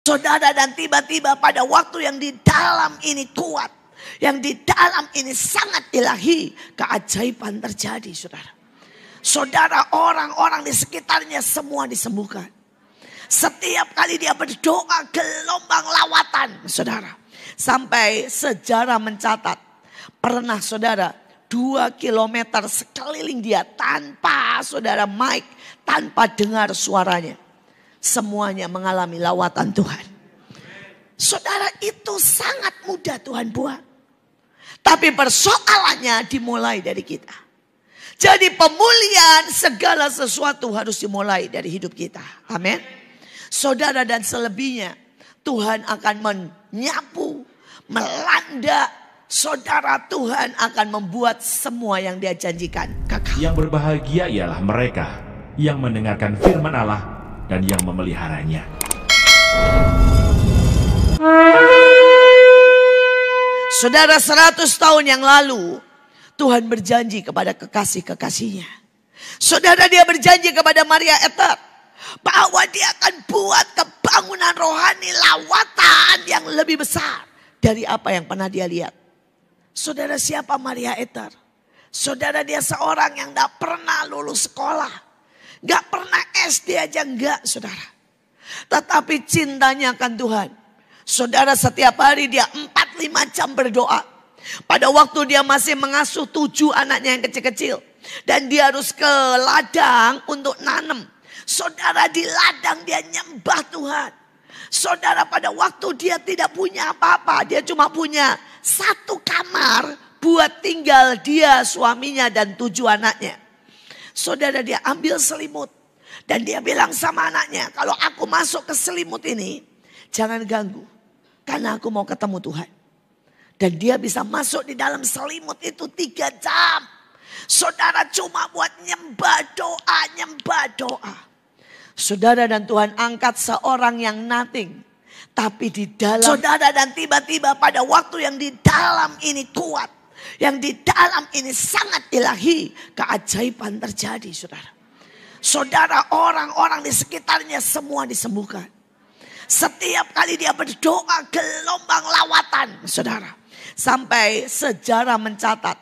Saudara, dan tiba-tiba pada waktu yang di dalam ini kuat, yang di dalam ini sangat ilahi, keajaiban terjadi, saudara. Saudara, orang-orang di sekitarnya semua disembuhkan. Setiap kali dia berdoa, gelombang lawatan, saudara. Sampai sejarah mencatat, pernah saudara 2 kilometer sekeliling dia tanpa saudara mic, tanpa dengar suaranya. Semuanya mengalami lawatan Tuhan. Saudara, itu sangat mudah Tuhan buat. Tapi persoalannya dimulai dari kita. Jadi pemulihan segala sesuatu harus dimulai dari hidup kita. Amin. Saudara, dan selebihnya Tuhan akan menyapu, melanda. Saudara, Tuhan akan membuat semua yang dia janjikan kekal. Yang berbahagia ialah mereka yang mendengarkan firman Allah dan yang memeliharanya. Saudara, 100 tahun yang lalu Tuhan berjanji kepada kekasih-kekasihnya. Saudara, dia berjanji kepada Maria Ether bahwa dia akan buat kebangunan rohani lawatan yang lebih besar dari apa yang pernah dia lihat. Saudara, siapa Maria Ether? Saudara, dia seorang yang gak pernah lulus sekolah. Gak pernah SD aja enggak, saudara. Tetapi cintanya akan Tuhan. Saudara, setiap hari dia 4-5 jam berdoa. Pada waktu dia masih mengasuh 7 anaknya yang kecil-kecil. Dan dia harus ke ladang untuk nanam. Saudara, di ladang dia nyembah Tuhan. Saudara, pada waktu dia tidak punya apa-apa. Dia cuma punya 1 kamar buat tinggal dia, suaminya, dan 7 anaknya. Saudara, dia ambil selimut. Dan dia bilang sama anaknya, kalau aku masuk ke selimut ini, jangan ganggu. Karena aku mau ketemu Tuhan. Dan dia bisa masuk di dalam selimut itu 3 jam. Saudara, cuma buat nyembah doa. Saudara, dan Tuhan angkat seorang yang nothing. Tapi di dalam, saudara, dan tiba-tiba pada waktu yang di dalam ini kuat, yang di dalam ini sangat ilahi, keajaiban terjadi, saudara. Saudara, orang-orang di sekitarnya semua disembuhkan. Setiap kali dia berdoa, gelombang lawatan, saudara. Sampai sejarah mencatat,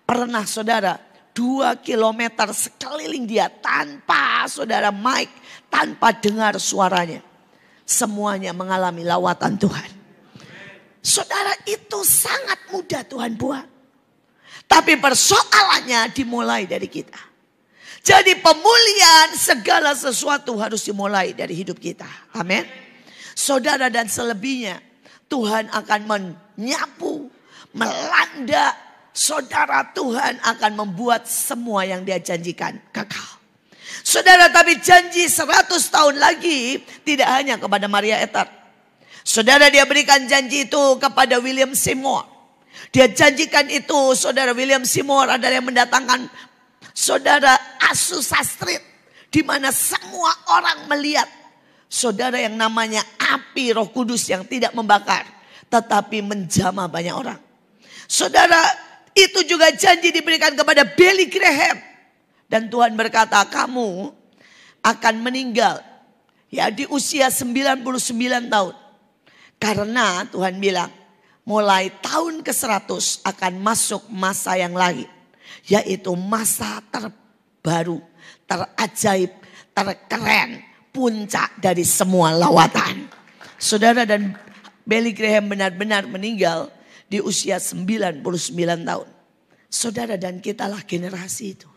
pernah saudara 2 kilometer sekeliling dia tanpa saudara mic, tanpa dengar suaranya. Semuanya mengalami lawatan Tuhan. Saudara, itu sangat mudah Tuhan buat. Tapi persoalannya dimulai dari kita. Jadi pemulihan segala sesuatu harus dimulai dari hidup kita. Amin. Saudara, dan selebihnya Tuhan akan menyapu, melanda. Saudara, Tuhan akan membuat semua yang dia janjikan kekal. Saudara, tapi janji 100 tahun lagi tidak hanya kepada Maria Ether. Saudara, dia berikan janji itu kepada William Seymour. Dia janjikan itu, saudara, William Seymour adalah yang mendatangkan saudara Azusa Street. Di mana semua orang melihat saudara yang namanya api Roh Kudus yang tidak membakar. Tetapi menjamah banyak orang. Saudara, itu juga janji diberikan kepada Billy Graham. Dan Tuhan berkata, kamu akan meninggal ya di usia 99 tahun. Karena Tuhan bilang, mulai tahun ke-100 akan masuk masa yang lain. Yaitu masa terbaru, terajaib, terkeren, puncak dari semua lawatan. Saudara, dan Billy Graham benar-benar meninggal di usia 99 tahun. Saudara, dan kitalah generasi itu.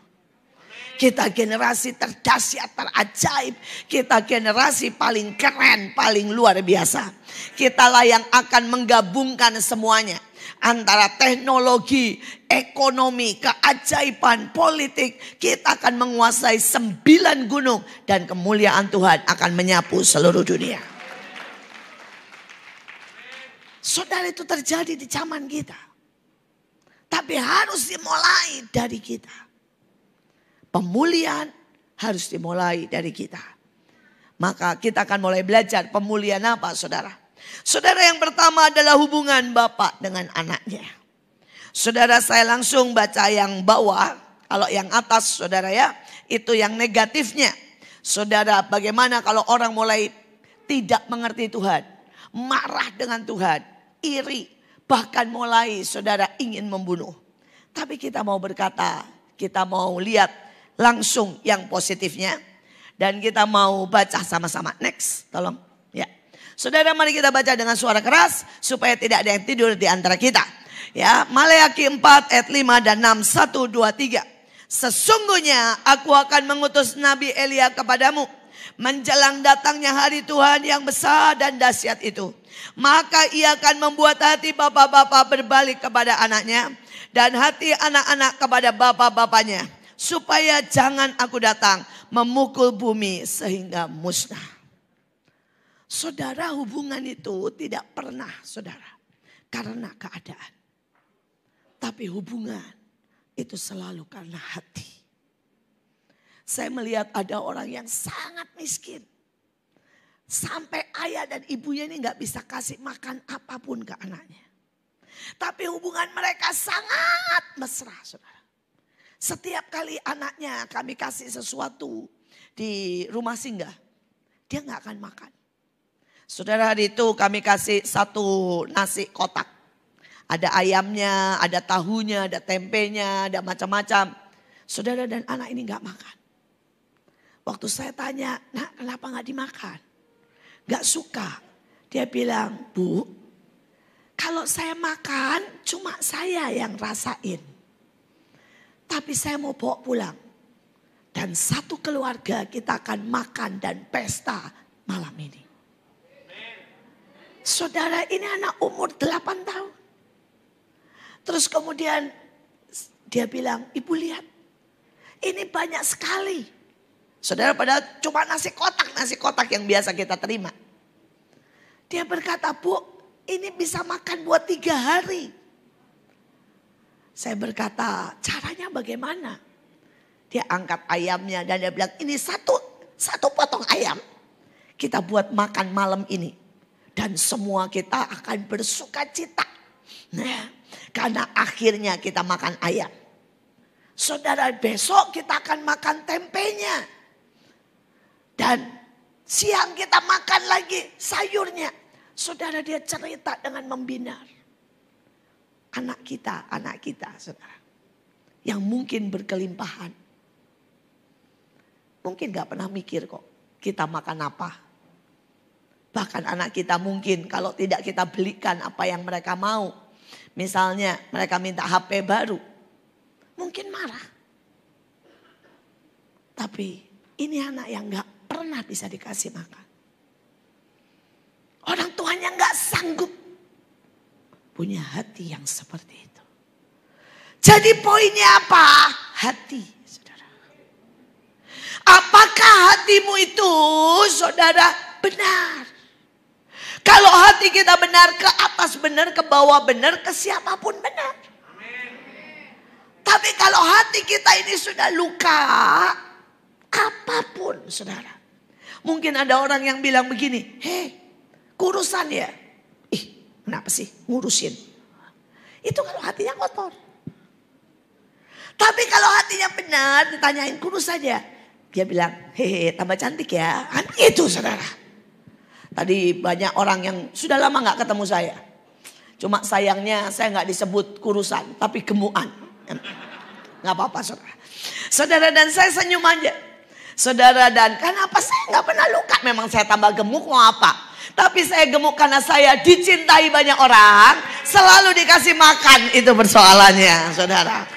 Kita generasi terdahsyat, terajaib. Kita generasi paling keren, paling luar biasa. Kitalah yang akan menggabungkan semuanya. Antara teknologi, ekonomi, keajaiban, politik. Kita akan menguasai 9 gunung. Dan kemuliaan Tuhan akan menyapu seluruh dunia. Saudara, itu terjadi di zaman kita. Tapi harus dimulai dari kita. Pemulihan harus dimulai dari kita. Maka kita akan mulai belajar pemulihan apa, saudara? Saudara, yang pertama adalah hubungan bapak dengan anaknya. Saudara, saya langsung baca yang bawah. Kalau yang atas, saudara ya, itu yang negatifnya. Saudara, bagaimana kalau orang mulai tidak mengerti Tuhan, marah dengan Tuhan, iri, bahkan mulai saudara ingin membunuh. Tapi kita mau berkata, kita mau lihat langsung yang positifnya. Dan kita mau baca sama-sama. Next, tolong. Ya, saudara, mari kita baca dengan suara keras supaya tidak ada yang tidur di antara kita. Ya, Maleakhi 4 ayat 5 dan 6, 1, 2, 3. Sesungguhnya aku akan mengutus Nabi Elia kepadamu menjelang datangnya hari Tuhan yang besar dan dahsyat itu. Maka ia akan membuat hati bapak-bapak berbalik kepada anaknya dan hati anak-anak kepada bapak-bapaknya, supaya jangan aku datang memukul bumi sehingga musnah. Saudara, hubungan itu tidak pernah, saudara, karena keadaan. Tapi hubungan itu selalu karena hati. Saya melihat ada orang yang sangat miskin. Sampai ayah dan ibunya ini gak bisa kasih makan apapun ke anaknya. Tapi hubungan mereka sangat mesra, saudara. Setiap kali anaknya kami kasih sesuatu di rumah singgah, dia gak akan makan. Saudara, hari itu kami kasih satu nasi kotak. Ada ayamnya, ada tahunya, ada tempenya, ada macam-macam. Saudara, dan anak ini gak makan. Waktu saya tanya, nak kenapa gak dimakan? Gak suka. Dia bilang, Bu, kalau saya makan cuma saya yang rasain. Tapi saya mau bawa pulang. Dan satu keluarga kita akan makan dan pesta malam ini. Saudara, ini anak umur 8 tahun. Terus kemudian dia bilang, Ibu lihat. Ini banyak sekali. Saudara, padahal cuma nasi kotak yang biasa kita terima. Dia berkata, Bu, ini bisa makan buat 3 hari. Saya berkata, caranya bagaimana? Dia angkat ayamnya dan dia bilang, ini satu potong ayam. Kita buat makan malam ini. Dan semua kita akan bersuka cita. Nah, karena akhirnya kita makan ayam. Saudara, besok kita akan makan tempenya. Dan siang kita makan lagi sayurnya. Saudara, dia cerita dengan membinar. Anak kita, saudara. Yang mungkin berkelimpahan. Mungkin gak pernah mikir kok kita makan apa. Bahkan anak kita mungkin kalau tidak kita belikan apa yang mereka mau. Misalnya mereka minta HP baru. Mungkin marah. Tapi ini anak yang gak pernah bisa dikasih makan. Orang tuanya gak sanggup punya hati yang seperti itu. Jadi poinnya apa? Hati, saudara. Apakah hatimu itu, saudara, benar? Kalau hati kita benar, ke atas benar, ke bawah benar, ke siapapun benar. Tapi kalau hati kita ini sudah luka, apapun, saudara. Mungkin ada orang yang bilang begini, hei, kurusan ya. Kenapa sih ngurusin? Itu kalau hatinya kotor. Tapi kalau hatinya benar, ditanyain kurus saja. Dia bilang, hehe, tambah cantik ya. Itu, saudara. Tadi banyak orang yang sudah lama gak ketemu saya. Cuma sayangnya saya gak disebut kurusan, tapi gemukan. Gak apa-apa, saudara. Saudara, dan saya senyum aja. Saudara, dan kenapa saya gak pernah luka? Memang saya tambah gemuk, mau apa? Tapi saya gemuk karena saya dicintai banyak orang. Selalu dikasih makan, itu persoalannya, saudara.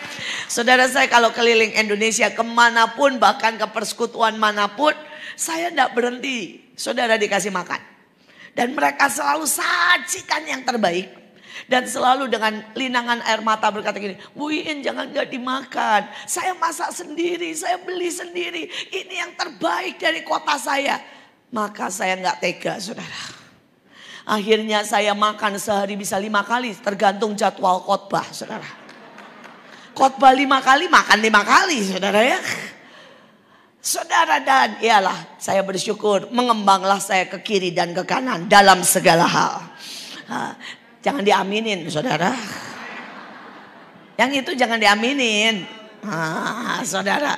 Saudara, saya kalau keliling Indonesia kemanapun, bahkan ke persekutuan manapun, saya tidak berhenti, saudara, dikasih makan. Dan mereka selalu sajikan yang terbaik. Dan selalu dengan linangan air mata berkata gini, Bu Iin, jangan gak dimakan. Saya masak sendiri, saya beli sendiri. Ini yang terbaik dari kota saya. Maka saya gak tega, saudara. Akhirnya saya makan sehari bisa 5 kali, tergantung jadwal khotbah, saudara. Khotbah 5 kali, makan 5 kali, saudara ya. Saudara, dan iyalah saya bersyukur mengembanglah saya ke kiri dan ke kanan dalam segala hal. Jangan diaminin, saudara. Yang itu jangan diaminin. Saudara,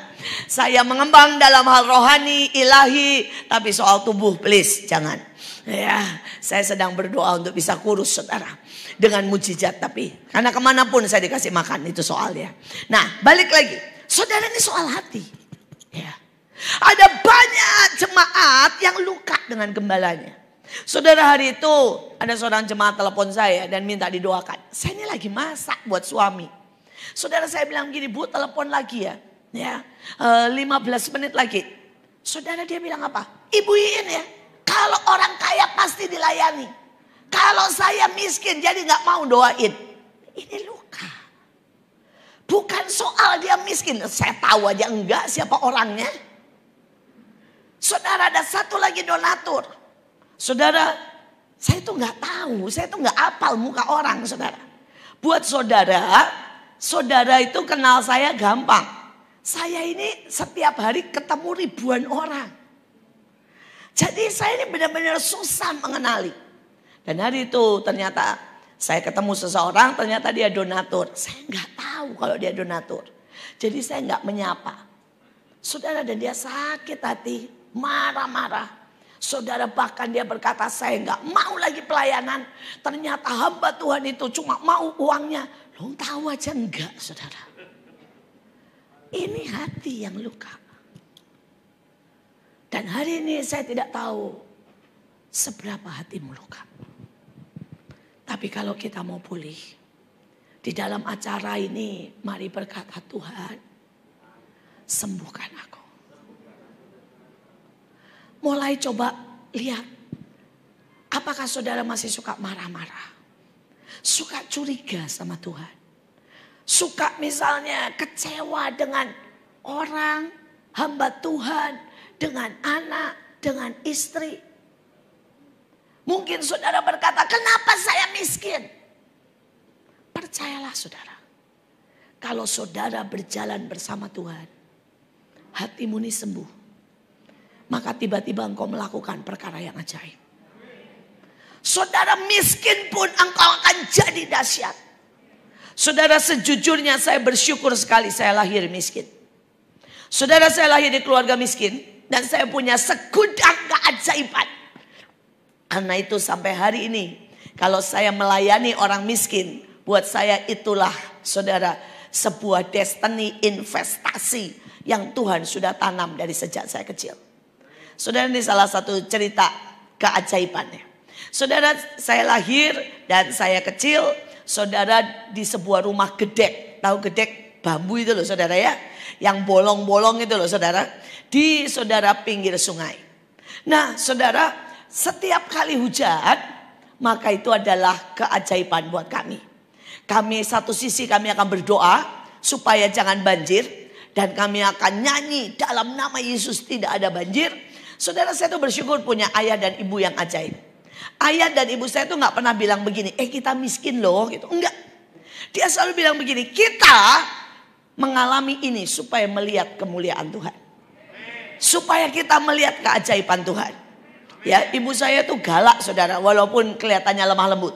saya mengembang dalam hal rohani, ilahi, tapi soal tubuh please jangan. Ya, saya sedang berdoa untuk bisa kurus saudara. Dengan mujizat tapi. Karena kemanapun saya dikasih makan itu soalnya. Nah balik lagi. Saudara ini soal hati. Ya. Ada banyak jemaat yang luka dengan gembalanya. Saudara hari itu ada seorang jemaat telepon saya dan minta didoakan. Saya ini lagi masak buat suami. Saudara saya bilang gini, Bu telepon lagi ya. 15 menit lagi. Saudara dia bilang apa? Ibu Iin ya. Kalau orang kaya pasti dilayani. Kalau saya miskin jadi gak mau doain. Ini luka. Bukan soal dia miskin. Saya tahu aja enggak siapa orangnya. Saudara ada satu lagi donatur. Saudara saya tuh gak tahu. Saya tuh gak hafal muka orang saudara. Buat saudara. Saudara itu kenal saya gampang. Saya ini setiap hari ketemu ribuan orang. Jadi saya ini benar-benar susah mengenali. Dan hari itu ternyata saya ketemu seseorang, ternyata dia donatur. Saya nggak tahu kalau dia donatur. Jadi saya nggak menyapa. Saudara dan dia sakit hati, marah-marah. Saudara bahkan dia berkata saya nggak mau lagi pelayanan. Ternyata hamba Tuhan itu cuma mau uangnya. Lo tahu aja enggak saudara. Ini hati yang luka. Dan hari ini saya tidak tahu seberapa hatimu luka. Tapi kalau kita mau pulih. Di dalam acara ini mari berkata Tuhan. Sembuhkan aku. Mulai coba lihat. Apakah saudara masih suka marah-marah. Suka curiga sama Tuhan. Suka misalnya kecewa dengan orang. Hamba Tuhan. Dengan anak, dengan istri. Mungkin saudara berkata, kenapa saya miskin? Percayalah saudara. Kalau saudara berjalan bersama Tuhan. Hatimu ini sembuh. Maka tiba-tiba engkau melakukan perkara yang ajaib. Saudara miskin pun engkau akan jadi dahsyat. Saudara sejujurnya saya bersyukur sekali saya lahir miskin. Saudara saya lahir di keluarga miskin. Dan saya punya segudang keajaiban. Karena itu sampai hari ini. Kalau saya melayani orang miskin. Buat saya itulah saudara. Sebuah destiny investasi. Yang Tuhan sudah tanam dari sejak saya kecil. Saudara ini salah satu cerita keajaibannya. Saudara saya lahir dan saya kecil. Saudara di sebuah rumah gedek. Tahu gedek bambu itu loh saudara ya. Yang bolong-bolong itu loh saudara. Di saudara pinggir sungai. Nah saudara setiap kali hujan. Maka itu adalah keajaiban buat kami. Kami satu sisi kami akan berdoa. Supaya jangan banjir. Dan kami akan nyanyi dalam nama Yesus tidak ada banjir. Saudara saya tuh bersyukur punya ayah dan ibu yang ajaib. Ayah dan ibu saya tuh gak pernah bilang begini. Kita miskin loh gitu. Enggak. Dia selalu bilang begini. Kita mengalami ini supaya melihat kemuliaan Tuhan. Supaya kita melihat keajaiban Tuhan. Ya, ibu saya tuh galak saudara. Walaupun kelihatannya lemah lembut.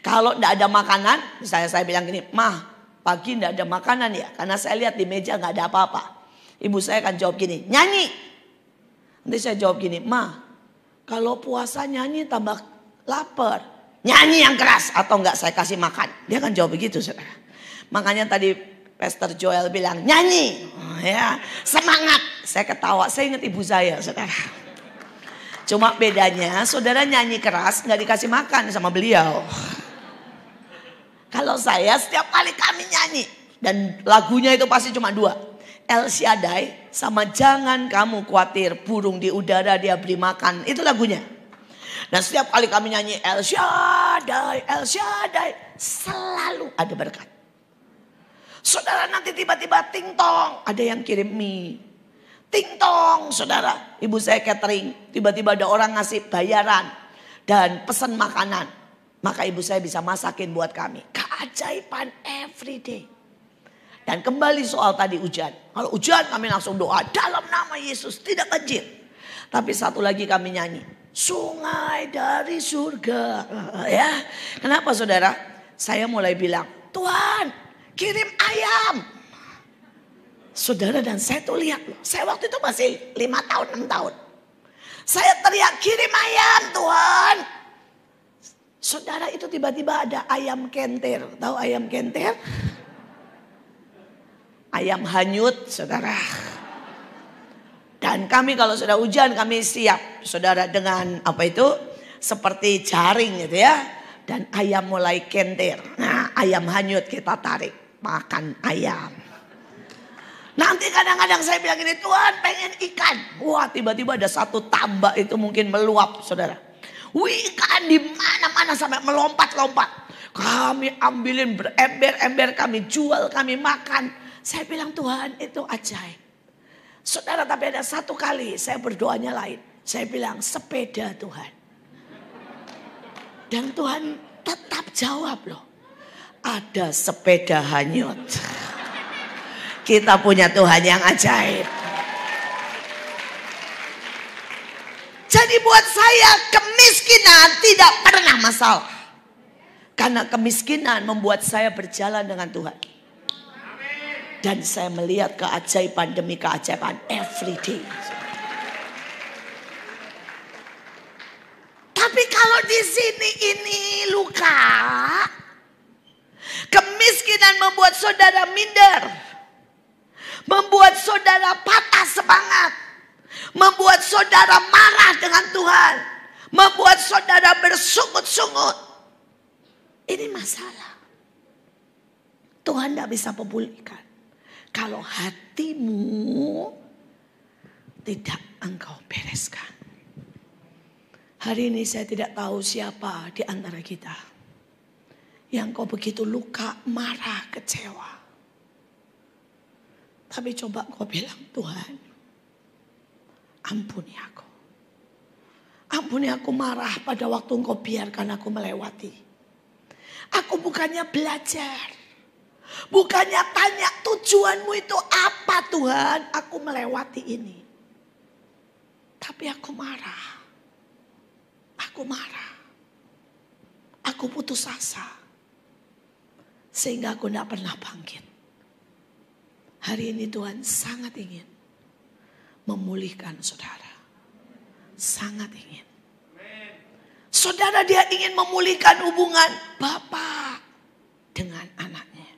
Kalau tidak ada makanan. Misalnya saya bilang gini. Mah pagi tidak ada makanan ya. Karena saya lihat di meja gak ada apa-apa. Ibu saya akan jawab gini. Nyanyi. Nanti saya jawab gini. Mah kalau puasa nyanyi tambah lapar. Nyanyi yang keras. Atau enggak saya kasih makan. Dia akan jawab begitu saudara. Makanya tadi Pastor Joel bilang nyanyi. Ya, semangat. Saya ketawa. Saya ingat ibu saya saudara. Cuma bedanya saudara nyanyi keras gak dikasih makan sama beliau. Kalau saya setiap kali kami nyanyi. Dan lagunya itu pasti cuma dua. El Shaddai sama jangan kamu khawatir. Burung di udara dia beri makan. Itu lagunya. Dan setiap kali kami nyanyi El Shaddai, El Shaddai. Selalu ada berkat. Saudara nanti tiba-tiba ting tong. Ada yang kirim mie. Ting tong saudara. Ibu saya catering. Tiba-tiba ada orang ngasih bayaran. Dan pesan makanan. Maka ibu saya bisa masakin buat kami. Keajaiban everyday. Dan kembali soal tadi hujan. Kalau hujan kami langsung doa. Dalam nama Yesus tidak banjir. Tapi satu lagi kami nyanyi. Sungai dari surga. Ya. Kenapa saudara? Saya mulai bilang. Tuhan. Kirim ayam. Saudara dan saya tuh lihat loh. Saya waktu itu masih 5 tahun 6 tahun. Saya teriak, kirim ayam Tuhan. Saudara, itu tiba-tiba ada ayam kenter. Tahu ayam kenter? Ayam hanyut, saudara. Dan kami kalau sudah hujan kami siap, saudara, dengan apa itu? Seperti jaring gitu ya. Dan ayam mulai kenter. Nah, ayam hanyut kita tarik, makan ayam. Nanti kadang-kadang saya bilang gini, Tuhan pengen ikan. Wah, tiba-tiba ada satu tambak itu mungkin meluap, saudara. Ikan di mana-mana sampai melompat-lompat. Kami ambilin berember-ember, kami jual, kami makan. Saya bilang, Tuhan itu ajaib. Saudara, tapi ada satu kali saya berdoanya lain. Saya bilang, sepeda Tuhan. Dan Tuhan tetap jawab loh. Ada sepeda hanyut. Kita punya Tuhan yang ajaib. Jadi buat saya kemiskinan tidak pernah masalah. Karena kemiskinan membuat saya berjalan dengan Tuhan. Dan saya melihat keajaiban demi keajaiban every day. Tapi kalau di sini ini luka. Kemiskinan membuat saudara minder. Membuat saudara patah semangat. Membuat saudara marah dengan Tuhan. Membuat saudara bersungut-sungut. Ini masalah. Tuhan tidak bisa pulihkan. Kalau hatimu tidak engkau bereskan. Hari ini saya tidak tahu siapa di antara kita. Yang kau begitu luka, marah, kecewa. Tapi coba kau bilang, Tuhan, ampuni aku. Ampuni aku marah pada waktu engkau biarkan aku melewati. Aku bukannya belajar. Bukannya tanya tujuanmu itu apa Tuhan. Aku melewati ini. Tapi aku marah. Aku marah. Aku putus asa. Sehingga aku tidak pernah bangkit. Hari ini Tuhan sangat ingin memulihkan saudara. Sangat ingin. Saudara, dia ingin memulihkan hubungan Bapa dengan anaknya.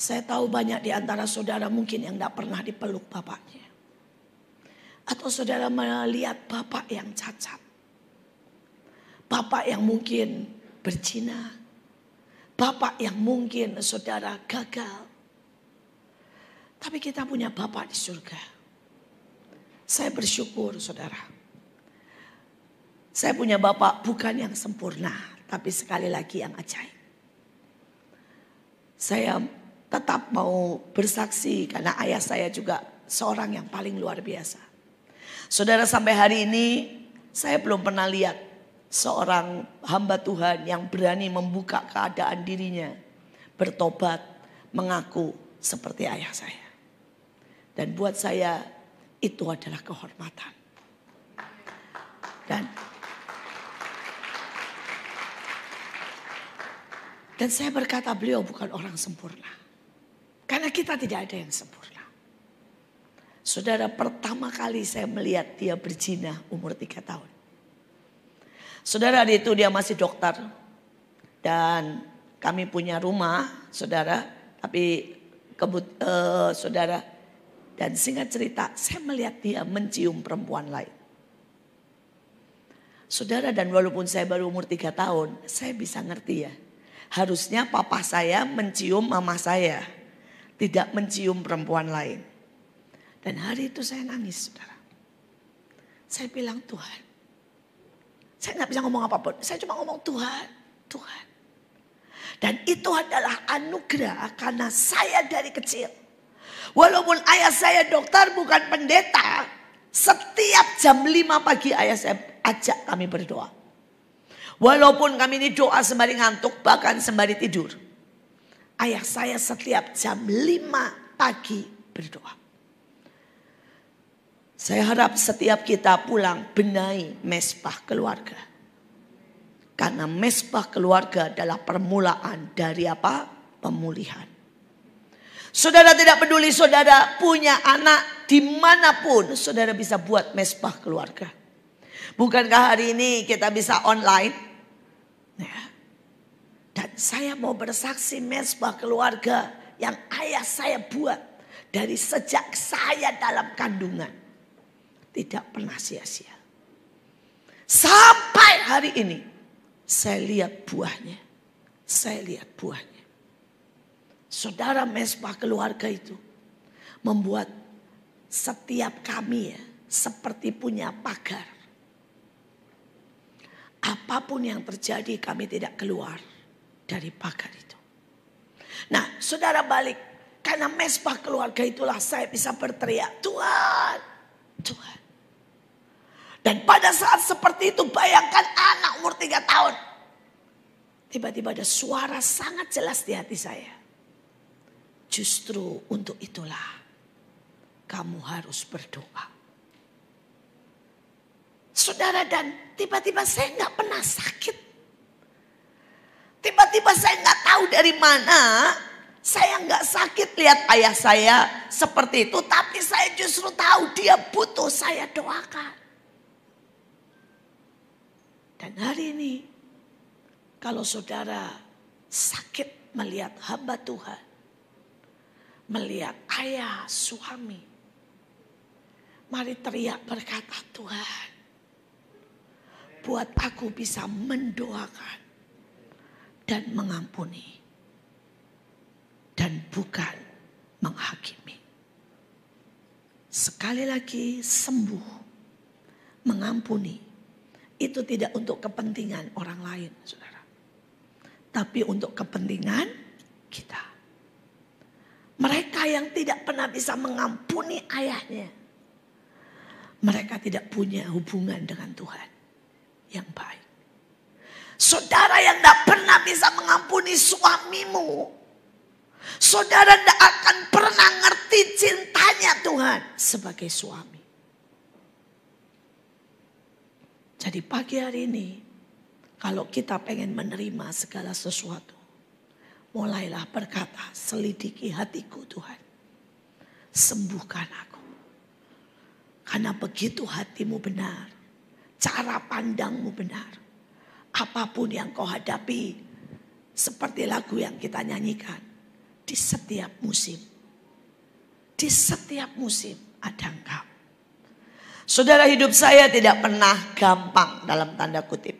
Saya tahu banyak di antara saudara mungkin yang tidak pernah dipeluk bapaknya. Atau saudara melihat bapak yang cacat. Bapak yang mungkin berzina. Bapak yang mungkin saudara gagal. Tapi kita punya Bapak di surga. Saya bersyukur saudara. Saya punya Bapak bukan yang sempurna. Tapi sekali lagi yang ajaib. Saya tetap mau bersaksi karena ayah saya juga seorang yang paling luar biasa. Saudara, sampai hari ini saya belum pernah lihat seorang hamba Tuhan yang berani membuka keadaan dirinya. Bertobat, mengaku seperti ayah saya. Dan buat saya itu adalah kehormatan. Dan saya berkata beliau bukan orang sempurna. Karena kita tidak ada yang sempurna. Saudara, pertama kali saya melihat dia berzina umur 3 tahun. Saudara, itu dia masih dokter. Dan kami punya rumah, saudara. Tapi saudara, dan singkat cerita, saya melihat dia mencium perempuan lain. Saudara, dan walaupun saya baru umur 3 tahun, saya bisa ngerti ya. Harusnya papa saya mencium mama saya. Tidak mencium perempuan lain. Dan hari itu saya nangis, saudara. Saya bilang, Tuhan. Saya gak bisa ngomong apapun. Saya cuma ngomong Tuhan, Tuhan. Dan itu adalah anugerah karena saya dari kecil. Walaupun ayah saya dokter bukan pendeta. Setiap jam 5 pagi ayah saya ajak kami berdoa. Walaupun kami ini doa sembari ngantuk, bahkan sembari tidur. Ayah saya setiap jam 5 pagi berdoa. Saya harap setiap kita pulang benahi mezbah keluarga. Karena mezbah keluarga adalah permulaan dari apa? Pemulihan. Saudara, tidak peduli saudara punya anak dimanapun saudara bisa buat mezbah keluarga. Bukankah hari ini kita bisa online? Ya. Dan saya mau bersaksi mezbah keluarga yang ayah saya buat dari sejak saya dalam kandungan. Tidak pernah sia-sia. Sampai hari ini saya lihat buahnya. Saya lihat buahnya. Saudara, mezbah keluarga itu membuat setiap kami seperti punya pagar. Apapun yang terjadi kami tidak keluar dari pagar itu. Nah, saudara, balik. Karena mezbah keluarga itulah saya bisa berteriak, Tuhan, Tuhan. Dan pada saat seperti itu bayangkan anak umur 3 tahun. Tiba-tiba ada suara sangat jelas di hati saya. Justru untuk itulah kamu harus berdoa. Saudara, dan tiba-tiba saya nggak pernah sakit. Tiba-tiba saya nggak tahu dari mana. Saya nggak sakit lihat ayah saya seperti itu. Tapi saya justru tahu dia butuh saya doakan. Dan hari ini kalau saudara sakit melihat hamba Tuhan. Melihat ayah, suami. Mari teriak berkata, Tuhan, buat aku bisa mendoakan dan mengampuni. Dan bukan menghakimi. Sekali lagi, sembuh, mengampuni. Itu tidak untuk kepentingan orang lain, saudara. Tapi untuk kepentingan kita. Mereka yang tidak pernah bisa mengampuni ayahnya. Mereka tidak punya hubungan dengan Tuhan yang baik. Saudara yang tidak pernah bisa mengampuni suamimu. Saudara tidak akan pernah ngerti cintanya Tuhan sebagai suami. Jadi pagi hari ini, kalau kita pengen menerima segala sesuatu, mulailah berkata, selidiki hatiku Tuhan. Sembuhkan aku. Karena begitu hatimu benar, cara pandangmu benar. Apapun yang kau hadapi, seperti lagu yang kita nyanyikan, di setiap musim. Di setiap musim ada engkau. Saudara, hidup saya tidak pernah gampang dalam tanda kutip.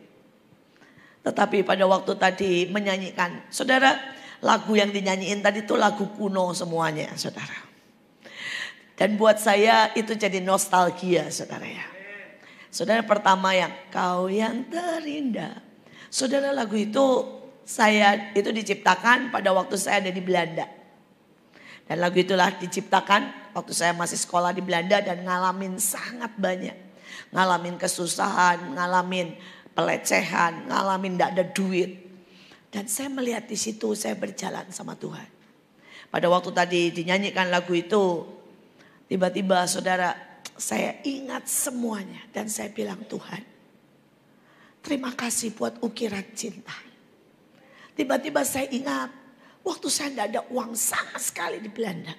Tetapi pada waktu tadi menyanyikan, saudara, lagu yang dinyanyiin tadi itu lagu kuno semuanya, saudara. Dan buat saya itu jadi nostalgia, saudara ya. Saudara, pertama yang kau yang terindah. Saudara, lagu itu saya itu diciptakan pada waktu saya ada di Belanda. Dan lagu itulah diciptakan waktu saya masih sekolah di Belanda dan ngalamin sangat banyak. Ngalamin kesusahan, ngalamin pelecehan, ngalamin tidak ada duit. Dan saya melihat di situ saya berjalan sama Tuhan. Pada waktu tadi dinyanyikan lagu itu, tiba-tiba saudara, saya ingat semuanya. Dan saya bilang, Tuhan, terima kasih buat ukiran cinta. Tiba-tiba saya ingat, waktu saya tidak ada uang sama sekali di Belanda.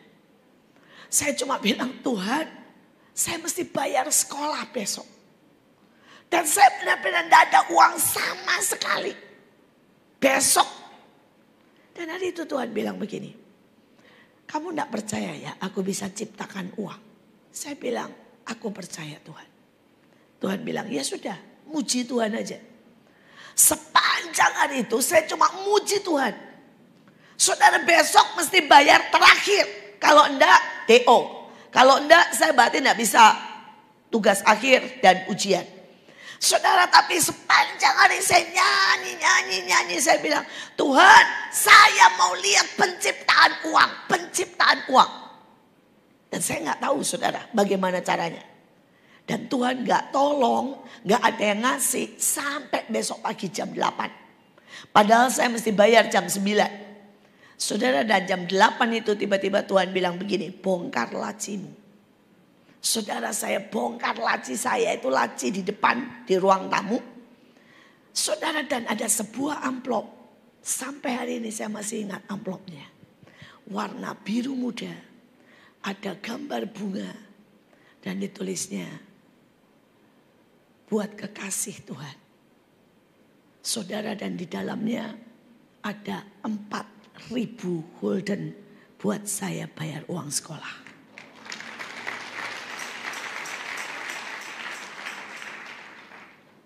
Saya cuma bilang, Tuhan, saya mesti bayar sekolah besok. Dan saya benar-benar tidak ada uang sama sekali. Besok. Dan hari itu Tuhan bilang begini, kamu tidak percaya ya aku bisa ciptakan uang? Saya bilang, aku percaya Tuhan. Tuhan bilang, ya sudah, muji Tuhan aja. Sepanjang hari itu saya cuma muji Tuhan. Saudara, besok mesti bayar terakhir. Kalau enggak, DO. Kalau enggak, saya berarti enggak bisa tugas akhir dan ujian. Saudara, tapi sepanjang hari saya nyanyi. Saya bilang, Tuhan, saya mau lihat penciptaan uang. Penciptaan uang. Dan saya enggak tahu, saudara, bagaimana caranya. Dan Tuhan enggak tolong, enggak ada yang ngasih sampai besok pagi jam 8. Padahal saya mesti bayar jam 9. Saudara, dan jam 8 itu tiba-tiba Tuhan bilang begini, bongkar lacimu. Saudara, saya bongkar laci saya, itu laci di depan, di ruang tamu. Saudara, dan ada sebuah amplop. Sampai hari ini saya masih ingat amplopnya. Warna biru muda, ada gambar bunga Dan ditulisnya, buat kekasih Tuhan. Saudara, dan di dalamnya ada 4.000 gulden buat saya bayar uang sekolah.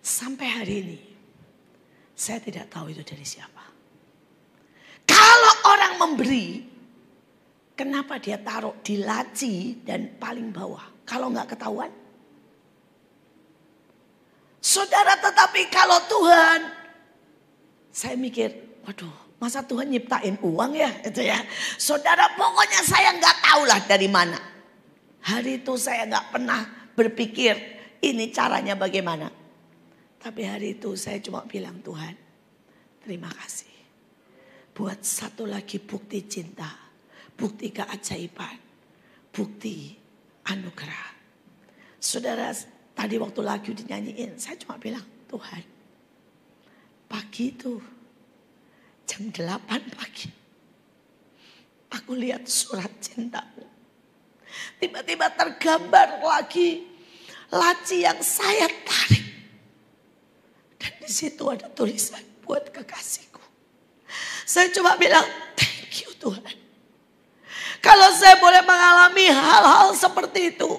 Sampai hari ini, saya tidak tahu itu dari siapa. Kalau orang memberi, kenapa dia taruh di laci dan paling bawah? Kalau nggak ketahuan. Saudara, tetapi kalau Tuhan, saya mikir, waduh, masa Tuhan nyiptain uang ya? Itu ya. Saudara, pokoknya saya nggak tahulah dari mana. Hari itu saya nggak pernah berpikir ini caranya bagaimana. Tapi hari itu saya cuma bilang, Tuhan, terima kasih. Buat satu lagi bukti cinta, bukti keajaiban, bukti anugerah. Saudara, tadi waktu lagu dinyanyiin, saya cuma bilang, Tuhan, pagi itu jam 8 pagi, aku lihat surat cintamu. Tiba-tiba tergambar lagi laci yang saya tarik. Dan di situ ada tulisan, buat kekasihku. Saya cuma bilang, thank you Tuhan. Kalau saya boleh mengalami hal-hal seperti itu.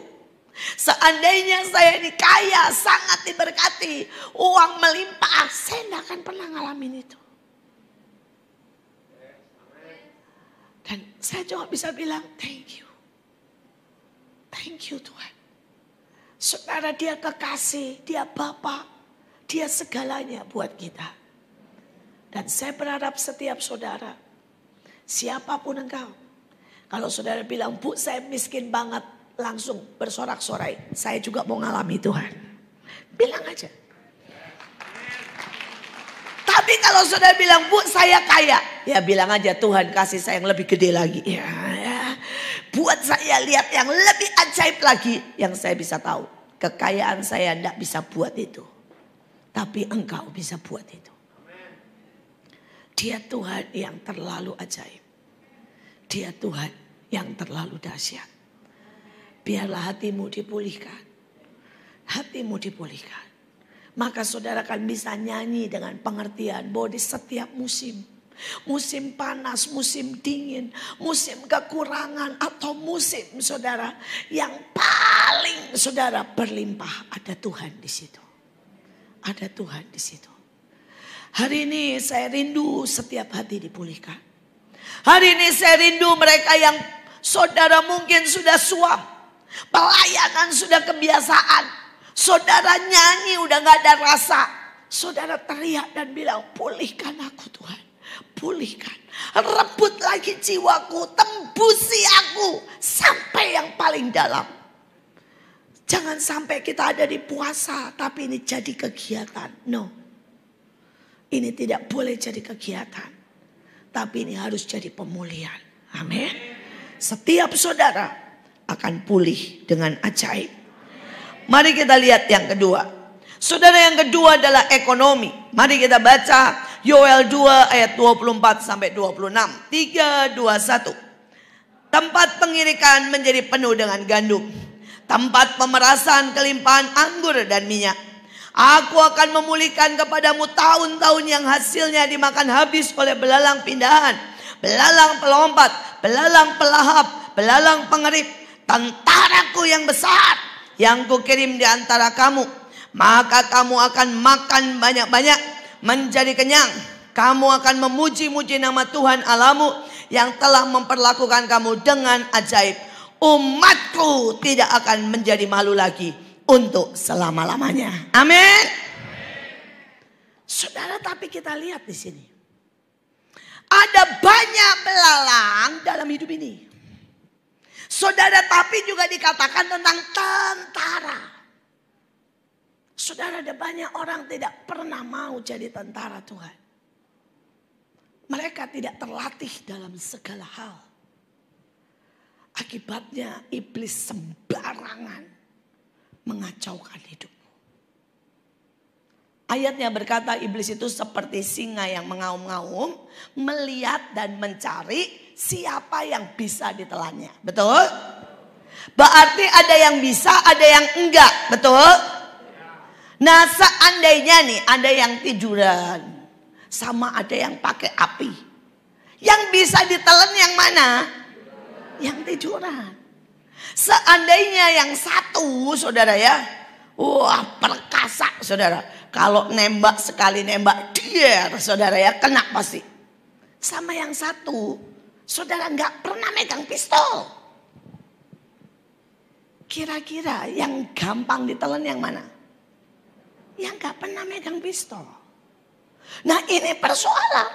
Seandainya saya ini kaya, sangat diberkati, uang melimpah, saya tidak akan pernah ngalamin itu. Dan saya cuma bisa bilang, thank you. Thank you Tuhan. Saudara, dia kekasih, dia Bapa, dia segalanya buat kita. Dan saya berharap setiap saudara, siapapun engkau, kalau saudara bilang, Bu, saya miskin banget, langsung bersorak-sorai, saya juga mau ngalami Tuhan. Bilang aja. Tapi kalau saudara bilang, Bu, saya kaya, ya bilang aja, Tuhan kasih saya yang lebih gede lagi. Ya. Buat saya lihat yang lebih ajaib lagi, yang saya bisa tahu. Kekayaan saya tidak bisa buat itu. Tapi engkau bisa buat itu. Dia Tuhan yang terlalu ajaib. Dia Tuhan yang terlalu dahsyat. Biarlah hatimu dipulihkan. Hatimu dipulihkan. Maka saudara akan bisa nyanyi dengan pengertian bahwa di setiap musim. Musim panas, musim dingin, musim kekurangan atau musim saudara yang paling saudara berlimpah, ada Tuhan di situ. Ada Tuhan di situ. Hari ini saya rindu setiap hati dipulihkan. Hari ini saya rindu mereka yang saudara mungkin sudah suam. Pelayanan sudah kebiasaan. Saudara nyanyi udah gak ada rasa. Saudara teriak dan bilang, pulihkan aku Tuhan. Pulihkan. Rebut lagi jiwaku. Tembusi aku. Sampai yang paling dalam. Jangan sampai kita ada di puasa. Tapi ini jadi kegiatan. No. Ini tidak boleh jadi kegiatan. Tapi ini harus jadi pemulihan. Amin. Setiap saudara akan pulih dengan ajaib. Mari kita lihat yang kedua. Saudara, yang kedua adalah ekonomi. Mari kita baca Yoel 2 ayat 24 sampai 26. 3, 2, 1. Tempat pengirikan menjadi penuh dengan gandum. Tempat pemerasan kelimpahan anggur dan minyak. Aku akan memulihkan kepadamu tahun-tahun yang hasilnya dimakan habis oleh belalang pindahan, belalang pelompat, belalang pelahap, belalang pengerip, tentaraku yang besar yang kukirim di antara kamu. Maka kamu akan makan banyak-banyak, menjadi kenyang. Kamu akan memuji-muji nama Tuhan Allahmu yang telah memperlakukan kamu dengan ajaib. Umatku tidak akan menjadi malu lagi untuk selama-lamanya. Amin. Saudara, tapi kita lihat di sini. Ada banyak belalang dalam hidup ini. Saudara, tapi juga dikatakan tentang tentara. Saudara, ada banyak orang tidak pernah mau jadi tentara Tuhan. Mereka tidak terlatih dalam segala hal. Akibatnya iblis sembarangan mengacaukan hidupmu. Ayatnya berkata iblis itu seperti singa yang mengaum-ngaum, melihat dan mencari siapa yang bisa ditelannya. Betul? Berarti ada yang bisa, ada yang enggak, betul? Nah, seandainya nih ada yang tiduran, sama ada yang pakai api. Yang bisa ditelan yang mana? Yang tiduran. Seandainya yang satu, saudara ya, wah perkasa saudara. Kalau nembak sekali nembak, dia saudara ya kena pasti. Sama yang satu, saudara nggak pernah megang pistol. Kira-kira yang gampang ditelan yang mana? Yang nggak pernah megang pistol. Nah ini persoalan.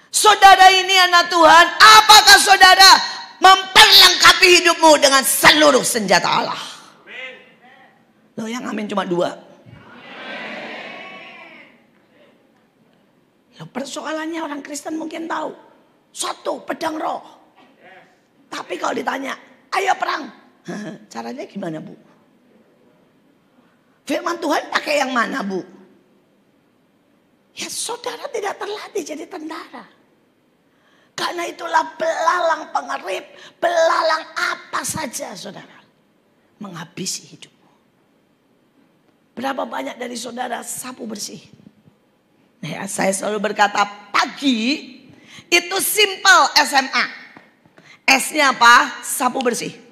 Saudara ini anak Tuhan, apakah saudara memperlengkapi hidupmu dengan seluruh senjata Allah? Loh yang amin cuma 2. Loh, persoalannya orang Kristen mungkin tahu. 1, pedang roh. Tapi kalau ditanya, ayo perang. Caranya gimana Bu? Firman Tuhan pakai yang mana Bu? Ya saudara tidak terlatih jadi tentara. Karena itulah belalang pengerip, belalang apa saja saudara. Menghabisi hidupmu. Berapa banyak dari saudara sapu bersih? Nah, saya selalu berkata pagi itu simple SMA. S-nya apa? Sapu bersih.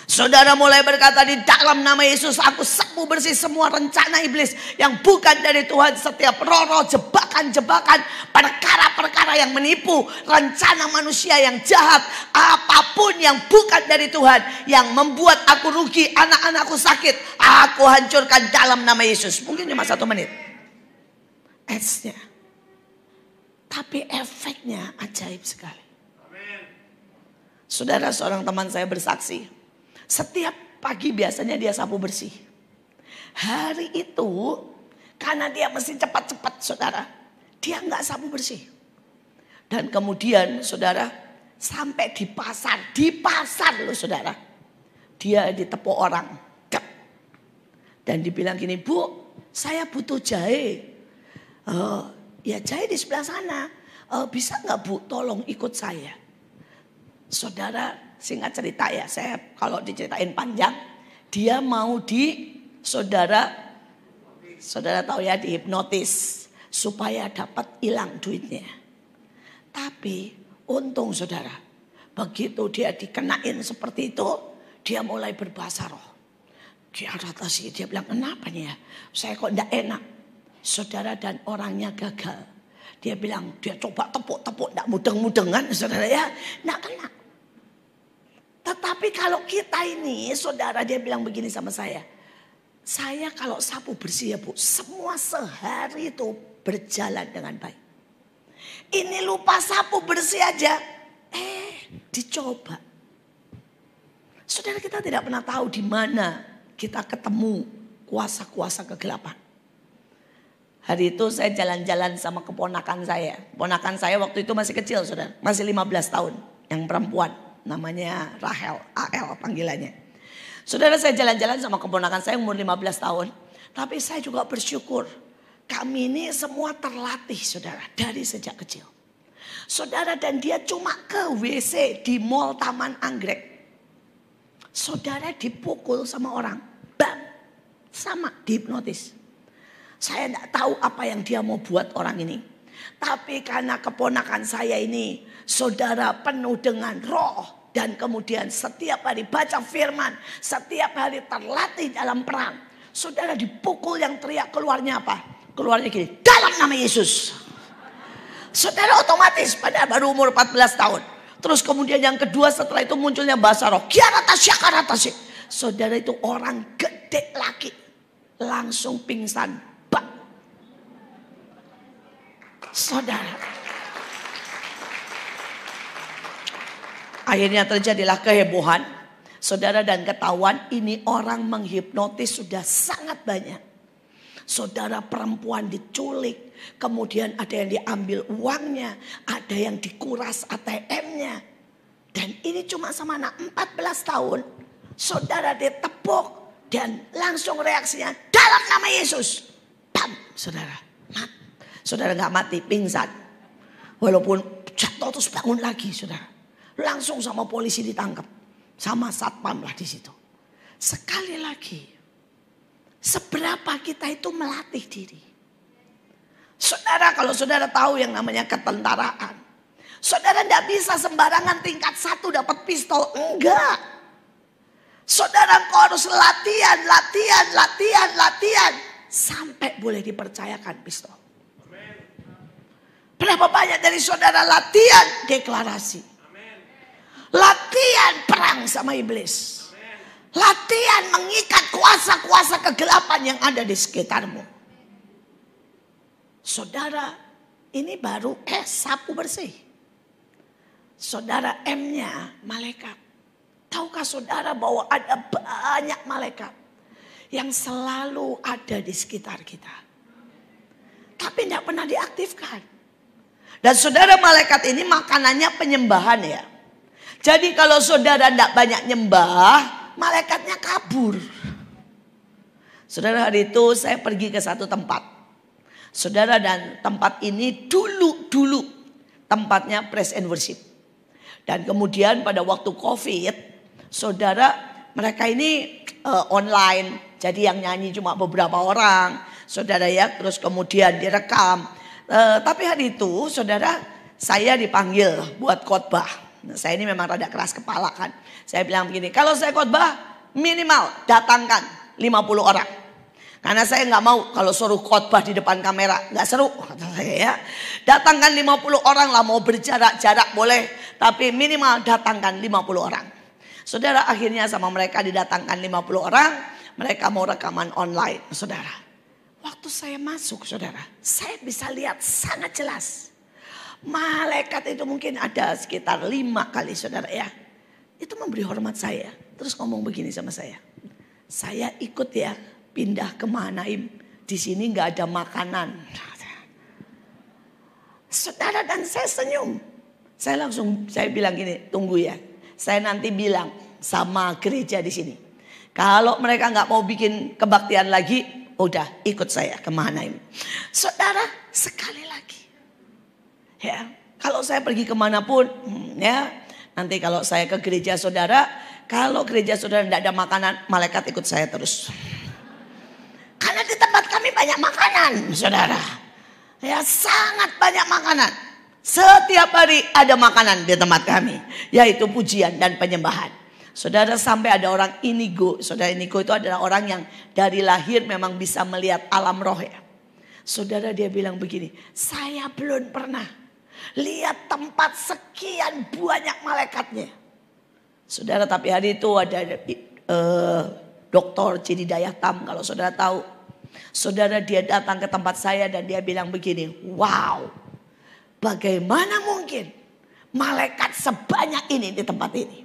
Saudara mulai berkata di dalam nama Yesus aku sapu bersih semua rencana iblis yang bukan dari Tuhan. Setiap roh-roh jebakan-jebakan, perkara-perkara yang menipu, rencana manusia yang jahat, apapun yang bukan dari Tuhan, yang membuat aku rugi, anak-anakku sakit, aku hancurkan dalam nama Yesus. Mungkin cuma 1 menit. S-nya. Tapi efeknya ajaib sekali. Saudara, seorang teman saya bersaksi. Setiap pagi biasanya dia sapu bersih. Hari itu karena dia mesti cepat-cepat saudara. Dia nggak sapu bersih. Dan kemudian saudara sampai di pasar loh saudara. Dia ditepuk orang. Dan dibilang gini, Bu saya butuh jahe. Ya jahe di sebelah sana. Bisa nggak Bu tolong ikut saya. Saudara singkat cerita ya, saya kalau diceritain panjang, dia mau saudara tahu ya dihipnotis supaya dapat hilang duitnya. Tapi untung saudara, begitu dia dikenain seperti itu, dia mulai berbahasa roh. Dia ratasi, dia bilang kenapa nih ya, saya kok enggak enak. Saudara dan orangnya gagal. Dia bilang dia coba tepuk-tepuk, enggak mudeng-mudengan saudara ya, enggak kena. Tetapi kalau kita ini, saudara dia bilang begini sama saya. Saya kalau sapu bersih ya Bu, semua sehari itu berjalan dengan baik. Ini lupa sapu bersih aja, dicoba. Saudara kita tidak pernah tahu di mana kita ketemu kuasa-kuasa kegelapan. Hari itu saya jalan-jalan sama keponakan saya. Keponakan saya waktu itu masih kecil saudara, masih 15 tahun, yang perempuan. Namanya Rahel, AL panggilannya. Saudara saya jalan-jalan sama keponakan saya umur 15 tahun. Tapi saya juga bersyukur. Kami ini semua terlatih saudara dari sejak kecil. Saudara dan dia cuma ke WC di mall Taman Anggrek. Saudara dipukul sama orang. Bam. Sama dihipnotis. Saya tidak tahu apa yang dia mau buat orang ini. Tapi karena keponakan saya ini saudara penuh dengan roh. Dan kemudian setiap hari baca firman. Setiap hari terlatih dalam perang. Saudara dipukul yang teriak keluarnya apa? Keluarnya gini, dalam nama Yesus. Saudara otomatis pada baru umur 14 tahun. Terus kemudian yang kedua setelah itu munculnya bahasa roh. Kiaratasya. Saudara itu orang gede lagi. Langsung pingsan. Saudara, akhirnya terjadilah kehebohan. Saudara dan ketahuan ini orang menghipnotis sudah sangat banyak. Saudara perempuan diculik, kemudian ada yang diambil uangnya, ada yang dikuras ATM-nya. Dan ini cuma sama anak 14 tahun. Saudara ditepuk dan langsung reaksinya dalam nama Yesus. Bam, saudara, mati. Saudara gak mati, pingsan. Walaupun jatuh terus bangun lagi saudara. Langsung sama polisi ditangkap. sama satpam lah di situ. Sekali lagi, seberapa kita itu melatih diri. Saudara, kalau saudara tahu yang namanya ketentaraan, saudara tidak bisa sembarangan tingkat 1 dapat pistol. Enggak. Saudara harus latihan sampai boleh dipercayakan pistol. Berapa banyak dari saudara latihan deklarasi. Latihan perang sama iblis. Latihan mengikat kuasa-kuasa kegelapan yang ada di sekitarmu. Saudara, ini baru sapu bersih. Saudara, M-nya malaikat. Tahukah saudara bahwa ada banyak malaikat yang selalu ada di sekitar kita, tapi tidak pernah diaktifkan. Dan saudara, malaikat ini makanannya penyembahan ya. Jadi kalau saudara tidak banyak nyembah, malaikatnya kabur. Saudara, hari itu saya pergi ke satu tempat. Saudara, dan tempat ini dulu tempatnya praise and worship. Dan kemudian pada waktu COVID, saudara, mereka ini online. Jadi yang nyanyi cuma beberapa orang. Saudara ya, terus kemudian direkam. Tapi hari itu saudara, saya dipanggil buat khotbah. Nah, saya ini memang rada keras kepala kan. Saya bilang begini, kalau saya khotbah minimal datangkan 50 orang. Karena saya nggak mau kalau suruh khotbah di depan kamera, nggak seru kata saya ya. Datangkan 50 orang lah, mau berjarak-jarak boleh, tapi minimal datangkan 50 orang. Saudara, akhirnya sama mereka didatangkan 50 orang, mereka mau rekaman online, saudara. Waktu saya masuk, saudara, saya bisa lihat sangat jelas. Malaikat itu mungkin ada sekitar 5 kali, saudara ya. Itu memberi hormat saya. Terus ngomong begini sama saya. Saya ikut ya, pindah ke Mahanaim. Di sini nggak ada makanan. Saudara, dan saya senyum. Saya bilang gini, tunggu ya. Saya nanti bilang sama gereja di sini. Kalau mereka nggak mau bikin kebaktian lagi, udah ikut saya ke Mahanaim. Saudara, sekali lagi. Ya, kalau saya pergi kemanapun, ya, nanti kalau saya ke gereja saudara, kalau gereja saudara tidak ada makanan, malaikat ikut saya terus. Karena di tempat kami banyak makanan, saudara. Ya, sangat banyak makanan. Setiap hari ada makanan di tempat kami, yaitu pujian dan penyembahan. Saudara, sampai ada orang inigo. Saudara, inigo itu adalah orang yang dari lahir memang bisa melihat alam roh ya. Saudara, dia bilang begini, saya belum pernah lihat tempat sekian banyak malaikatnya. Saudara, tapi hari itu ada Dr. Jedediah Tam, kalau saudara tahu. Saudara, dia datang ke tempat saya dan dia bilang begini, wow, bagaimana mungkin malaikat sebanyak ini di tempat ini.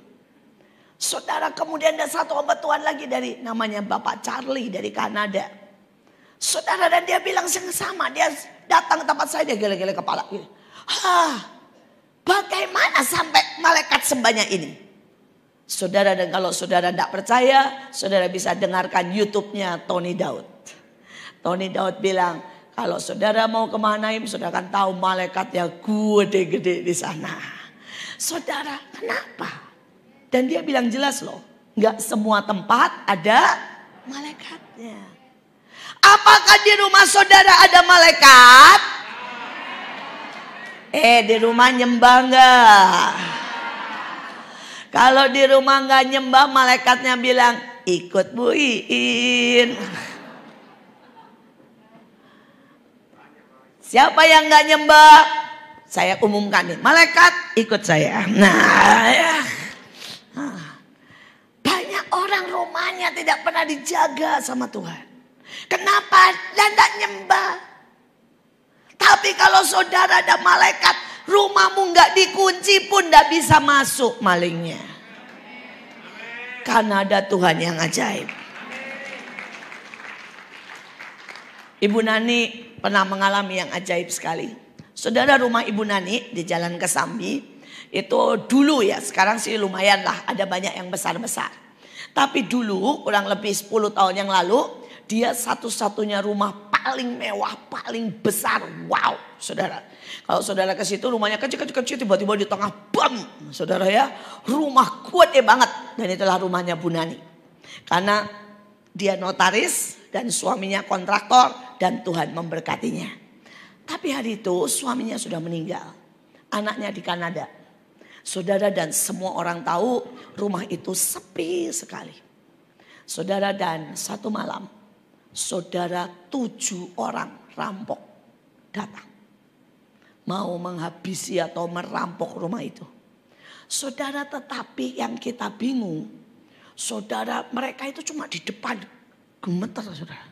Saudara, kemudian ada satu hamba Tuhan lagi dari namanya Bapak Charlie dari Kanada. Saudara, dan dia bilang yang sama. Dia datang ke tempat saya, dia gele-gele kepala. Bagaimana sampai malaikat sebanyak ini? Saudara, dan kalau saudara tidak percaya, saudara bisa dengarkan YouTube-nya Tony Daud. Tony Daud bilang, kalau saudara mau ke Mahanaim, saudara akan tahu malaikatnya gede-gede di sana. Saudara, kenapa? Dan dia bilang jelas loh, nggak semua tempat ada malaikatnya. Apakah di rumah saudara ada malaikat? Di rumah nyembah nggak? Kalau di rumah nggak nyembah, malaikatnya bilang ikut Bu Iin. Siapa yang nggak nyembah? Saya umumkan nih, malaikat ikut saya. Nah ya. Banyak orang rumahnya tidak pernah dijaga sama Tuhan. Kenapa? Dan tidak nyembah. Tapi kalau saudara ada malaikat, rumahmu nggak dikunci pun tidak bisa masuk malingnya. Karena ada Tuhan yang ajaib. Ibu Nani pernah mengalami yang ajaib sekali. Saudara, rumah Ibu Nani di Jalan Kesambi. Itu dulu ya, sekarang sih lumayan lah, ada banyak yang besar-besar. Tapi dulu kurang lebih 10 tahun yang lalu, dia satu-satunya rumah paling mewah, paling besar. Wow, saudara. Kalau saudara ke situ rumahnya kecil-kecil, tiba-tiba di tengah bam, saudara ya. Rumah kuat banget. Dan itulah rumahnya Bu Nani. Karena dia notaris dan suaminya kontraktor dan Tuhan memberkatinya. Tapi hari itu suaminya sudah meninggal. Anaknya di Kanada. Saudara dan semua orang tahu rumah itu sepi sekali. Saudara dan satu malam, saudara 7 orang rampok datang. Mau menghabisi atau merampok rumah itu. Saudara, tetapi yang kita bingung, saudara, mereka itu cuma di depan gemetar, saudara.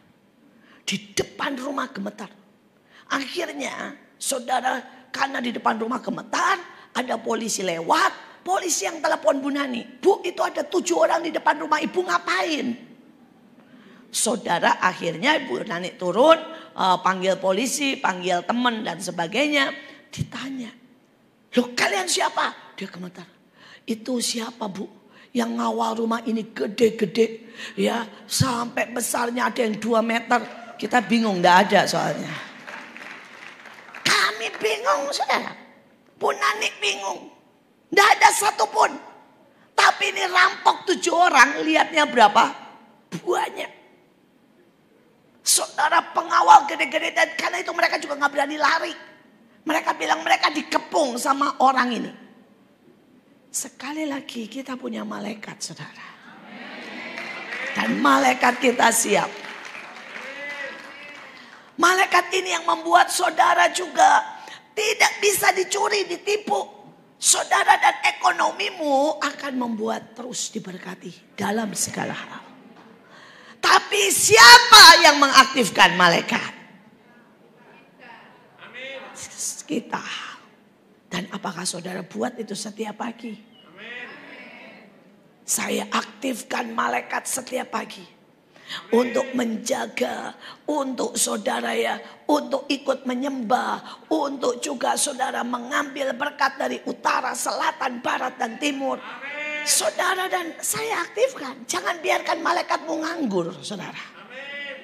Di depan rumah gemetar. Akhirnya saudara, karena di depan rumah gemetar, ada polisi lewat. Polisi yang telepon Bu Nani. Bu, itu ada 7 orang di depan rumah ibu, ngapain? Saudara, akhirnya Bu Nani turun, panggil polisi, panggil teman dan sebagainya. Ditanya, loh kalian siapa? Dia gemetar. Itu siapa Bu? Yang ngawal rumah ini gede-gede. Ya, sampai besarnya ada yang 2 meter. Kita bingung, gak ada soalnya. Kami bingung, saudara. Bu Nani bingung. Tidak ada satupun. Tapi ini rampok 7 orang. Lihatnya berapa? Banyak. Saudara, pengawal gede-gede. Dan karena itu mereka juga gak berani lari. Mereka bilang mereka dikepung sama orang ini. Sekali lagi kita punya malaikat, saudara. Dan malaikat kita siap. Malaikat ini yang membuat saudara juga tidak bisa dicuri, ditipu. Saudara, dan ekonomimu akan membuat terus diberkati dalam segala hal. Tapi siapa yang mengaktifkan malaikat? Kita. Dan apakah saudara buat itu setiap pagi? Saya aktifkan malaikat setiap pagi. Untuk menjaga, untuk saudara ya, untuk ikut menyembah, untuk juga saudara mengambil berkat dari utara, selatan, barat dan timur. Amen. Saudara, dan saya aktifkan, jangan biarkan malaikatmu nganggur, saudara. Amen.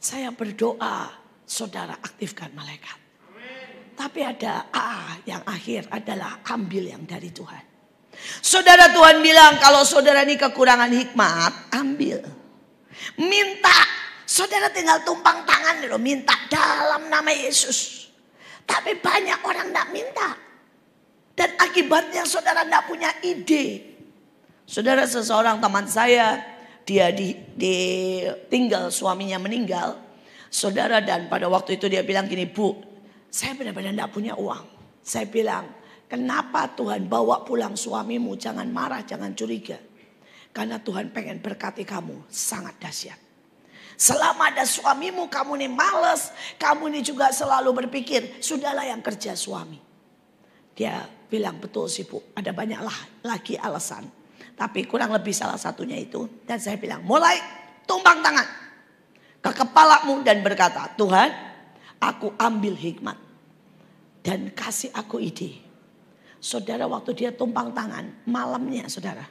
Saya berdoa, saudara aktifkan malaikat. Amen. Tapi ada yang akhir adalah ambil yang dari Tuhan. Saudara, Tuhan bilang kalau saudara ini kekurangan hikmat, ambil. Minta. Saudara tinggal tumpang tangan loh, minta dalam nama Yesus. Tapi banyak orang tidak minta. Dan akibatnya saudara tidak punya ide. Saudara, seseorang teman saya, dia ditinggal, suaminya meninggal. Saudara, dan pada waktu itu dia bilang gini, Bu, saya benar-benar tidak punya uang. Saya bilang, kenapa Tuhan bawa pulang suamimu? Jangan marah, jangan curiga. Karena Tuhan pengen berkati kamu sangat dahsyat. Selama ada suamimu, kamu ini males. Kamu ini juga selalu berpikir, sudahlah yang kerja suami. Dia bilang, betul sih Bu, ada banyak lagi alasan. Tapi kurang lebih salah satunya itu. Dan saya bilang, mulai tumpang tangan ke kepalamu dan berkata, Tuhan, aku ambil hikmat. Dan kasih aku ide. Saudara, waktu dia tumpang tangan, malamnya saudara,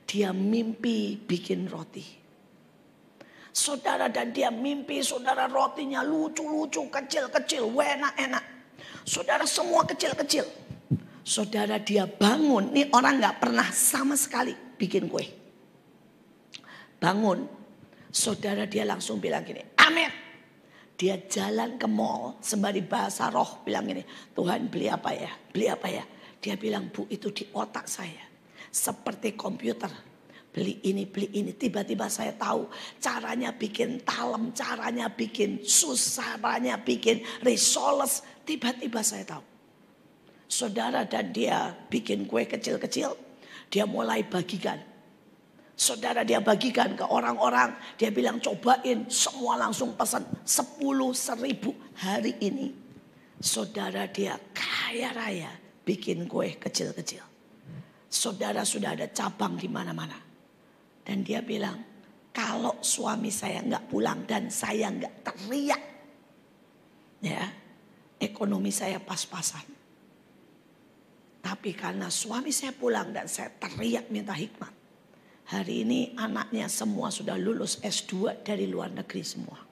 dia mimpi bikin roti. Saudara, dan dia mimpi saudara rotinya lucu-lucu, kecil-kecil, enak-enak. Saudara, semua kecil-kecil. Saudara, dia bangun, ini orang gak pernah sama sekali bikin kue. Bangun, saudara, dia langsung bilang gini, amin. Dia jalan ke mall, sembari bahasa roh bilang gini, Tuhan beli apa ya, beli apa ya. Dia bilang, Bu, itu di otak saya. Seperti komputer. Beli ini, beli ini. Tiba-tiba saya tahu caranya bikin talem, caranya bikin sus, caranya bikin risoles. Tiba-tiba saya tahu. Saudara, dan dia bikin kue kecil-kecil. Dia mulai bagikan. Saudara, dia bagikan ke orang-orang. Dia bilang, cobain. Semua langsung pesan 10.000 hari ini. Saudara, dia kaya raya. Bikin kue kecil-kecil. Saudara, sudah ada cabang di mana-mana. Dan dia bilang, kalau suami saya nggak pulang dan saya nggak teriak, ya, ekonomi saya pas-pasan. Tapi karena suami saya pulang dan saya teriak minta hikmat, Hari ini anaknya semua sudah lulus S2 dari luar negeri semua.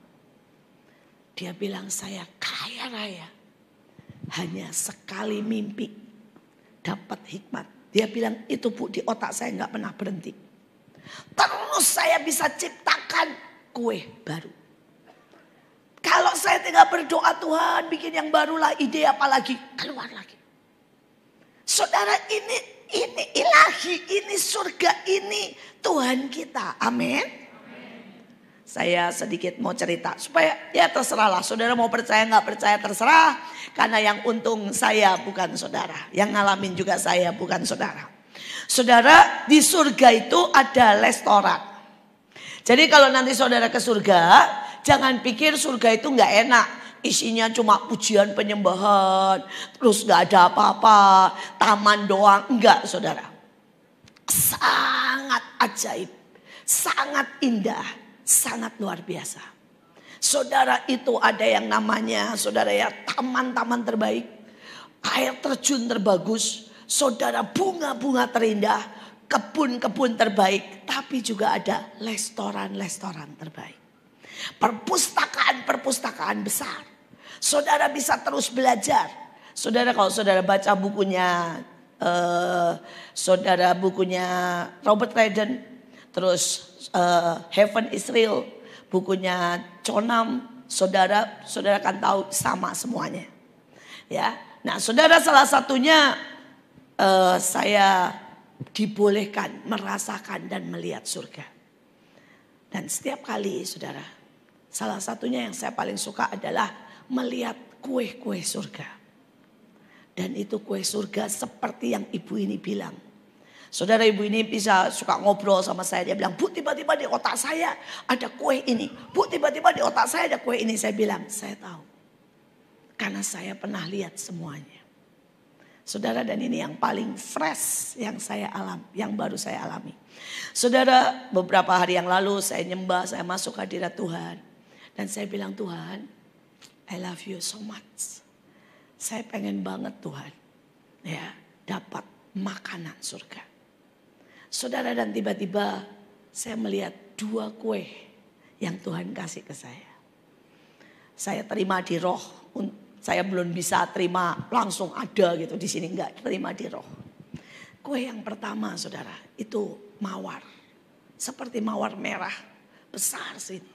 Dia bilang saya kaya raya. Hanya sekali mimpi dapat hikmat. Dia bilang itu Bu, di otak saya nggak pernah berhenti. Terus saya bisa ciptakan kue baru. Kalau saya tinggal berdoa, Tuhan bikin yang baru lah, ide apa lagi, keluar lagi. Saudara, ini ilahi, ini surga, ini Tuhan kita. Amin. Saya sedikit mau cerita supaya ya terserahlah. Saudara mau percaya nggak percaya terserah. Karena yang untung saya bukan saudara. Yang ngalamin juga saya bukan saudara. Saudara, di surga itu ada restoran. Jadi kalau nanti saudara ke surga, jangan pikir surga itu nggak enak. Isinya cuma pujian penyembahan, terus nggak ada apa-apa, taman doang. Enggak, saudara. Sangat ajaib, sangat indah, sangat luar biasa. Saudara, itu ada yang namanya, saudara ya, taman-taman terbaik, air terjun terbagus, saudara, bunga-bunga terindah, kebun-kebun terbaik, tapi juga ada restoran-restoran terbaik. Perpustakaan-perpustakaan besar. Saudara bisa terus belajar. Saudara, kalau saudara baca bukunya Robert Redden, terus Heaven is Real, bukunya Chonam, saudara kan tahu sama semuanya. Ya, nah saudara, salah satunya saya dibolehkan merasakan dan melihat surga. Dan setiap kali saudara, salah satunya yang saya paling suka adalah melihat kue-kue surga. Dan itu kue surga seperti yang ibu ini bilang. Saudara, ibu ini bisa suka ngobrol sama saya. Dia bilang, Bu, tiba-tiba di otak saya ada kue ini. Bu, tiba-tiba di otak saya ada kue ini. Saya bilang, saya tahu. Karena saya pernah lihat semuanya. Saudara, dan ini yang paling fresh yang saya alami, yang baru saya alami. Saudara, beberapa hari yang lalu saya nyembah, saya masuk hadirat Tuhan. Dan saya bilang, Tuhan, I love you so much. Saya pengen banget Tuhan, ya, dapat makanan surga. Saudara, dan tiba-tiba saya melihat 2 kue yang Tuhan kasih ke saya. Saya terima di roh. Saya belum bisa terima langsung ada gitu di sini, enggak, terima di roh. Kue yang pertama, saudara, itu mawar. Seperti mawar merah, besar sini.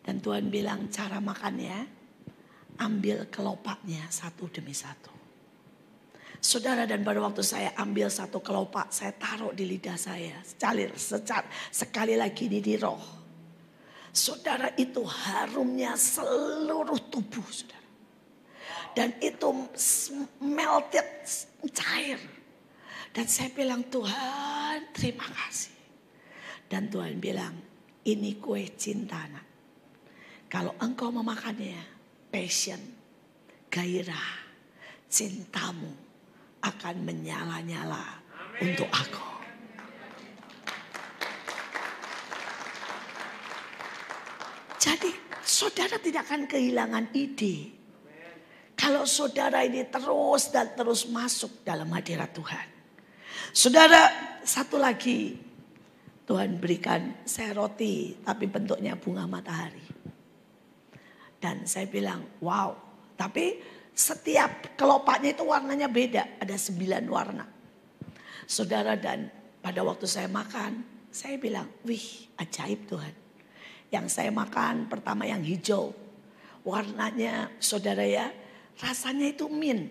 Dan Tuhan bilang cara makannya, ambil kelopaknya satu demi satu. Saudara, dan pada waktu saya ambil satu kelopak, saya taruh di lidah saya. Sekali lagi ini di roh. Saudara, itu harumnya seluruh tubuh, saudara. Dan itu melted, cair. Dan saya bilang, Tuhan terima kasih. Dan Tuhan bilang, ini kue cinta nak. Kalau engkau memakannya, passion, gairah, cintamu akan menyala-nyala untuk aku. Jadi saudara tidak akan kehilangan ide. Kalau saudara ini terus dan terus masuk dalam hadirat Tuhan. Saudara, satu lagi. Tuhan berikan saya roti tapi bentuknya bunga matahari. Dan saya bilang, wow. Tapi setiap kelopaknya itu warnanya beda. Ada 9 warna. Saudara, dan pada waktu saya makan, saya bilang, wih ajaib Tuhan. Yang saya makan pertama yang hijau. Warnanya, saudara ya, rasanya itu mint.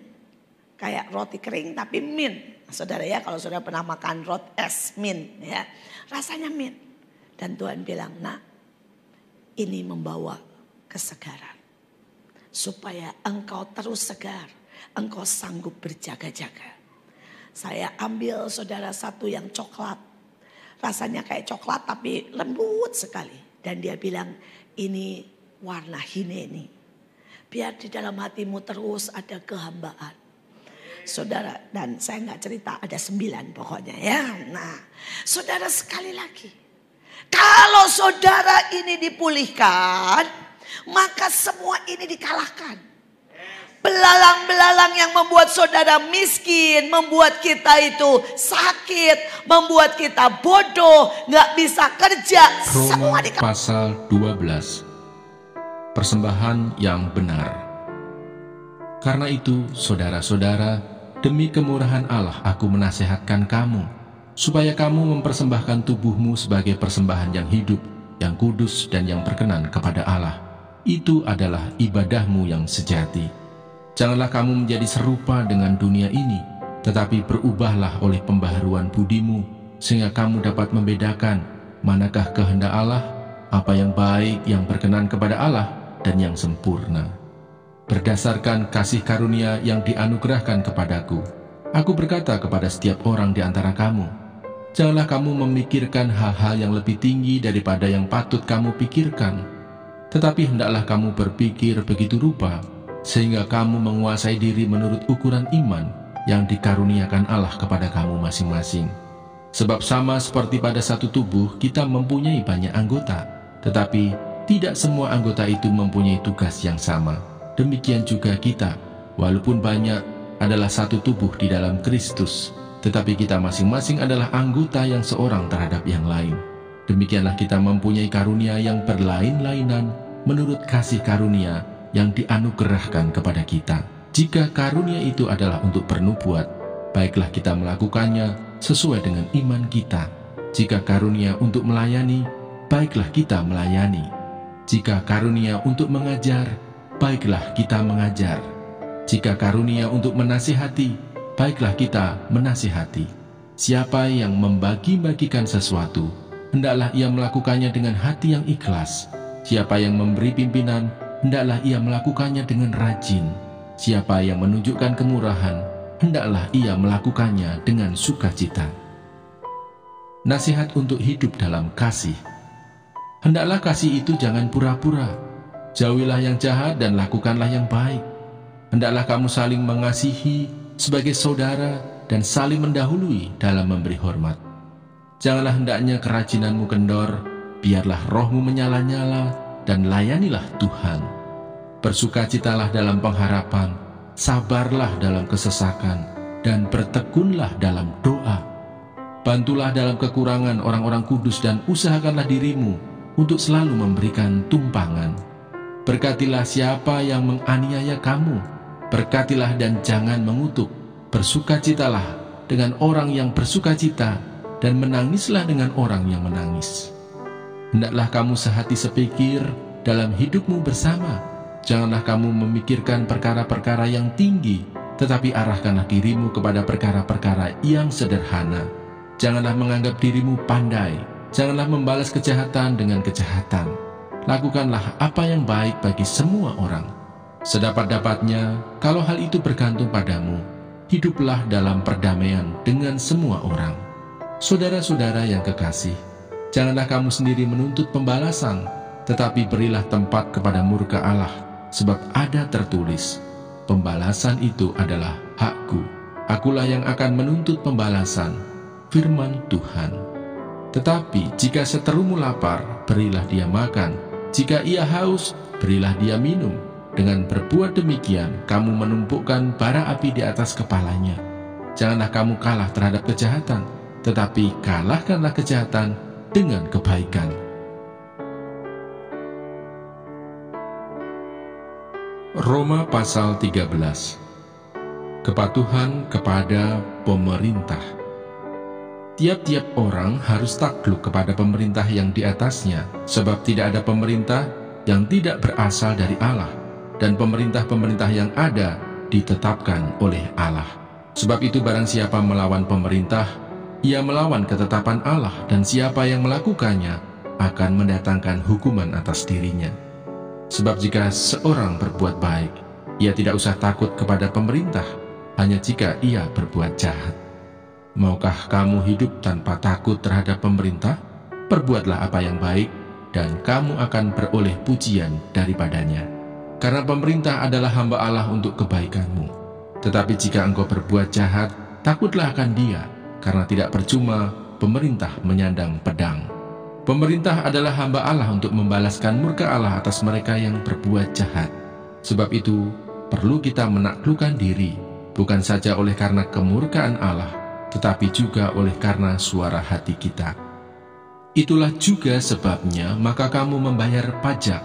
Kayak roti kering tapi mint. Saudara ya, kalau saudara pernah makan roti es mint ya, rasanya mint. Dan Tuhan bilang, nah ini membawa kesegaran. Supaya engkau terus segar. Engkau sanggup berjaga-jaga. Saya ambil saudara satu yang coklat. Rasanya kayak coklat tapi lembut sekali. Dan dia bilang, ini warna hineni. Biar di dalam hatimu terus ada kehambaan. Saudara, dan saya nggak cerita, ada 9 pokoknya ya. Nah, saudara, sekali lagi. Kalau saudara ini dipulihkan, maka semua ini dikalahkan. Belalang-belalang yang membuat saudara miskin, membuat kita itu sakit, membuat kita bodoh, gak bisa kerja. Roma pasal 12. Persembahan yang benar. Karena itu, saudara-saudara, demi kemurahan Allah aku menasihatkan kamu, supaya kamu mempersembahkan tubuhmu sebagai persembahan yang hidup, yang kudus dan yang berkenan kepada Allah. Itu adalah ibadahmu yang sejati. Janganlah kamu menjadi serupa dengan dunia ini, tetapi berubahlah oleh pembaharuan budimu, sehingga kamu dapat membedakan manakah kehendak Allah, apa yang baik, yang berkenan kepada Allah, dan yang sempurna. Berdasarkan kasih karunia yang dianugerahkan kepadaku, aku berkata kepada setiap orang di antara kamu, janganlah kamu memikirkan hal-hal yang lebih tinggi daripada yang patut kamu pikirkan, tetapi hendaklah kamu berpikir begitu rupa, sehingga kamu menguasai diri menurut ukuran iman yang dikaruniakan Allah kepada kamu masing-masing. Sebab sama seperti pada satu tubuh kita mempunyai banyak anggota, tetapi tidak semua anggota itu mempunyai tugas yang sama. Demikian juga kita, walaupun banyak, adalah satu tubuh di dalam Kristus, tetapi kita masing-masing adalah anggota yang seorang terhadap yang lain. Demikianlah kita mempunyai karunia yang berlain-lainan menurut kasih karunia yang dianugerahkan kepada kita. Jika karunia itu adalah untuk bernubuat, baiklah kita melakukannya sesuai dengan iman kita. Jika karunia untuk melayani, baiklah kita melayani. Jika karunia untuk mengajar, baiklah kita mengajar. Jika karunia untuk menasihati, baiklah kita menasihati. Siapa yang membagi-bagikan sesuatu, hendaklah ia melakukannya dengan hati yang ikhlas. Siapa yang memberi pimpinan, hendaklah ia melakukannya dengan rajin. Siapa yang menunjukkan kemurahan, hendaklah ia melakukannya dengan sukacita. Nasihat untuk hidup dalam kasih. Hendaklah kasih itu jangan pura-pura. Jauhilah yang jahat dan lakukanlah yang baik. Hendaklah kamu saling mengasihi sebagai saudara dan saling mendahului dalam memberi hormat. Janganlah hendaknya kerajinanmu kendor, biarlah rohmu menyala-nyala, dan layanilah Tuhan. Bersukacitalah dalam pengharapan, sabarlah dalam kesesakan, dan bertekunlah dalam doa. Bantulah dalam kekurangan orang-orang kudus dan usahakanlah dirimu untuk selalu memberikan tumpangan. Berkatilah siapa yang menganiaya kamu, berkatilah dan jangan mengutuk. Bersukacitalah dengan orang yang bersukacita, dan menangislah dengan orang yang menangis. Hendaklah kamu sehati sepikir dalam hidupmu bersama. Janganlah kamu memikirkan perkara-perkara yang tinggi, tetapi arahkanlah dirimu kepada perkara-perkara yang sederhana. Janganlah menganggap dirimu pandai. Janganlah membalas kejahatan dengan kejahatan. Lakukanlah apa yang baik bagi semua orang. Sedapat-dapatnya, kalau hal itu bergantung padamu, hiduplah dalam perdamaian dengan semua orang. Saudara-saudara yang kekasih, janganlah kamu sendiri menuntut pembalasan, tetapi berilah tempat kepada murka Allah, sebab ada tertulis, pembalasan itu adalah hakku. Akulah yang akan menuntut pembalasan, firman Tuhan. Tetapi jika seterumu lapar, berilah dia makan. Jika ia haus, berilah dia minum. Dengan berbuat demikian, kamu menumpukkan bara api di atas kepalanya. Janganlah kamu kalah terhadap kejahatan, tetapi kalahkanlah kejahatan dengan kebaikan. Roma pasal 13. Kepatuhan kepada pemerintah. Tiap-tiap orang harus takluk kepada pemerintah yang di atasnya, sebab tidak ada pemerintah yang tidak berasal dari Allah, dan pemerintah-pemerintah yang ada ditetapkan oleh Allah. Sebab itu barang siapa melawan pemerintah, ia melawan ketetapan Allah, dan siapa yang melakukannya akan mendatangkan hukuman atas dirinya. Sebab jika seorang berbuat baik, ia tidak usah takut kepada pemerintah, hanya jika ia berbuat jahat. Maukah kamu hidup tanpa takut terhadap pemerintah? Perbuatlah apa yang baik, dan kamu akan beroleh pujian daripadanya. Karena pemerintah adalah hamba Allah untuk kebaikanmu. Tetapi jika engkau berbuat jahat, takutlah akan dia, karena tidak percuma pemerintah menyandang pedang. Pemerintah adalah hamba Allah untuk membalaskan murka Allah atas mereka yang berbuat jahat. Sebab itu, perlu kita menaklukkan diri, bukan saja oleh karena kemurkaan Allah, tetapi juga oleh karena suara hati kita. Itulah juga sebabnya maka kamu membayar pajak,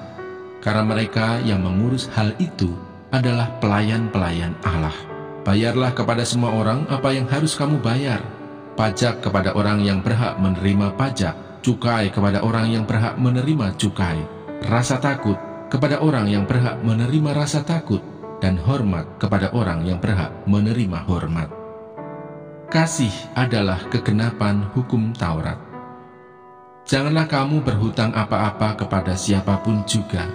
karena mereka yang mengurus hal itu adalah pelayan-pelayan Allah. Bayarlah kepada semua orang apa yang harus kamu bayar, pajak kepada orang yang berhak menerima pajak, cukai kepada orang yang berhak menerima cukai, rasa takut kepada orang yang berhak menerima rasa takut, dan hormat kepada orang yang berhak menerima hormat. Kasih adalah kegenapan hukum Taurat. Janganlah kamu berhutang apa-apa kepada siapapun juga,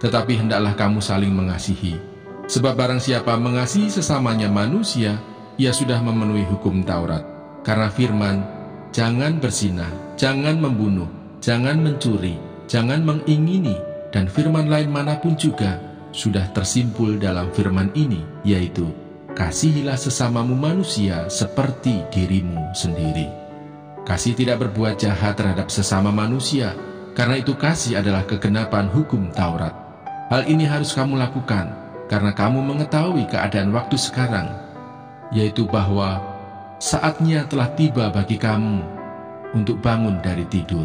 tetapi hendaklah kamu saling mengasihi. Sebab barang siapa mengasihi sesamanya manusia, ia sudah memenuhi hukum Taurat. Karena firman, jangan berzinah, jangan membunuh, jangan mencuri, jangan mengingini, dan firman lain manapun juga sudah tersimpul dalam firman ini, yaitu, kasihilah sesamamu manusia seperti dirimu sendiri. Kasih tidak berbuat jahat terhadap sesama manusia, karena itu kasih adalah kegenapan hukum Taurat. Hal ini harus kamu lakukan, karena kamu mengetahui keadaan waktu sekarang, yaitu bahwa saatnya telah tiba bagi kamu untuk bangun dari tidur.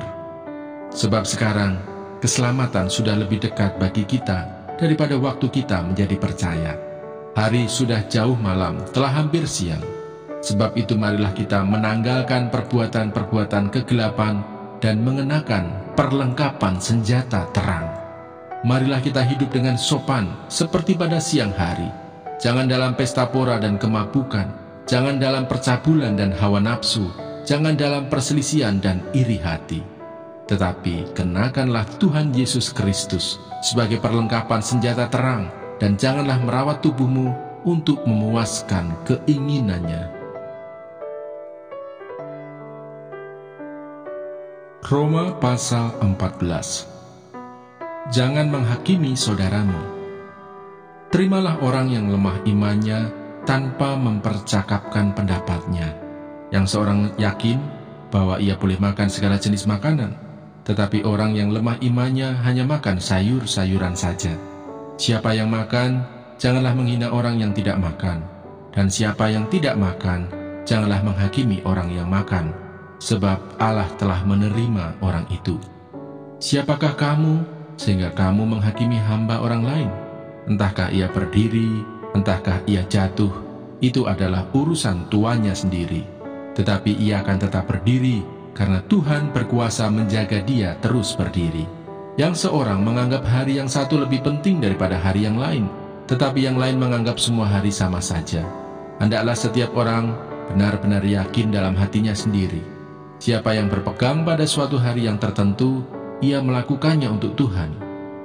Sebab sekarang keselamatan sudah lebih dekat bagi kita daripada waktu kita menjadi percaya. Hari sudah jauh malam, telah hampir siang. Sebab itu marilah kita menanggalkan perbuatan-perbuatan kegelapan dan mengenakan perlengkapan senjata terang. Marilah kita hidup dengan sopan seperti pada siang hari. Jangan dalam pesta pora dan kemabukan, jangan dalam percabulan dan hawa nafsu, jangan dalam perselisihan dan iri hati. Tetapi kenakanlah Tuhan Yesus Kristus sebagai perlengkapan senjata terang, dan janganlah merawat tubuhmu untuk memuaskan keinginannya. Roma pasal 14. Jangan menghakimi saudaramu. Terimalah orang yang lemah imannya tanpa mempercakapkan pendapatnya. Yang seorang yakin bahwa ia boleh makan segala jenis makanan, tetapi orang yang lemah imannya hanya makan sayur-sayuran saja. Siapa yang makan, janganlah menghina orang yang tidak makan. Dan siapa yang tidak makan, janganlah menghakimi orang yang makan, sebab Allah telah menerima orang itu. Siapakah kamu sehingga kamu menghakimi hamba orang lain? Entahkah ia berdiri, entahkah ia jatuh, itu adalah urusan tuannya sendiri. Tetapi ia akan tetap berdiri, karena Tuhan berkuasa menjaga dia terus berdiri. Yang seorang menganggap hari yang satu lebih penting daripada hari yang lain, tetapi yang lain menganggap semua hari sama saja. Hendaklah setiap orang benar-benar yakin dalam hatinya sendiri. Siapa yang berpegang pada suatu hari yang tertentu, ia melakukannya untuk Tuhan.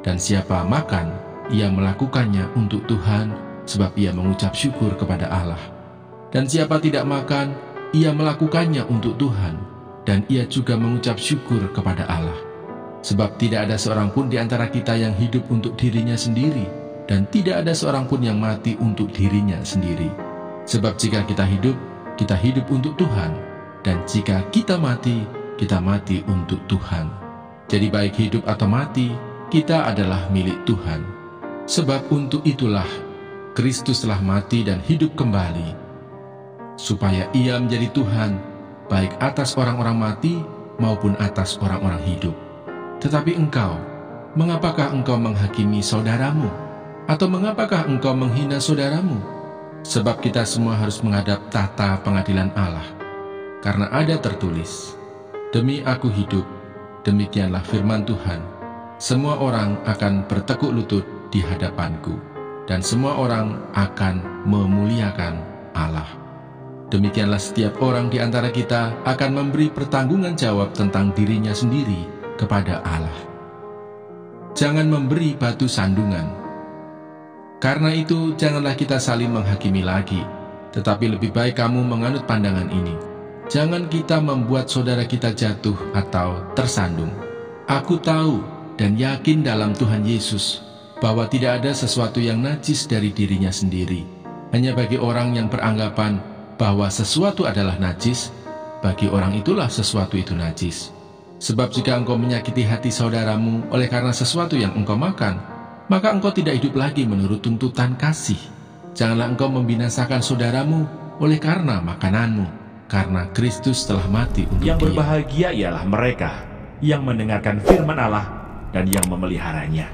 Dan siapa makan, ia melakukannya untuk Tuhan, sebab ia mengucap syukur kepada Allah. Dan siapa tidak makan, ia melakukannya untuk Tuhan, dan ia juga mengucap syukur kepada Allah. Sebab tidak ada seorang pun di antara kita yang hidup untuk dirinya sendiri, dan tidak ada seorang pun yang mati untuk dirinya sendiri. Sebab jika kita hidup untuk Tuhan, dan jika kita mati untuk Tuhan. Jadi baik hidup atau mati, kita adalah milik Tuhan. Sebab untuk itulah Kristus telah mati dan hidup kembali, supaya ia menjadi Tuhan, baik atas orang-orang mati maupun atas orang-orang hidup. Tetapi engkau, mengapakah engkau menghakimi saudaramu? Atau mengapakah engkau menghina saudaramu? Sebab kita semua harus menghadap tahta pengadilan Allah. Karena ada tertulis, demi aku hidup, demikianlah firman Tuhan, semua orang akan bertekuk lutut di hadapanku, dan semua orang akan memuliakan Allah. Demikianlah setiap orang di antara kita akan memberi pertanggungan jawab tentang dirinya sendiri kepada Allah. Jangan memberi batu sandungan. Karena itu janganlah kita saling menghakimi lagi, tetapi lebih baik kamu menganut pandangan ini. Jangan kita membuat saudara kita jatuh atau tersandung. Aku tahu dan yakin dalam Tuhan Yesus bahwa tidak ada sesuatu yang najis dari dirinya sendiri. Hanya bagi orang yang beranggapan bahwa sesuatu adalah najis, bagi orang itulah sesuatu itu najis. Sebab jika engkau menyakiti hati saudaramu oleh karena sesuatu yang engkau makan, maka engkau tidak hidup lagi menurut tuntutan kasih. Janganlah engkau membinasakan saudaramu oleh karena makananmu, karena Kristus telah mati untuk Yang dia. berbahagia ialah mereka yang mendengarkan firman Allah dan yang memeliharanya.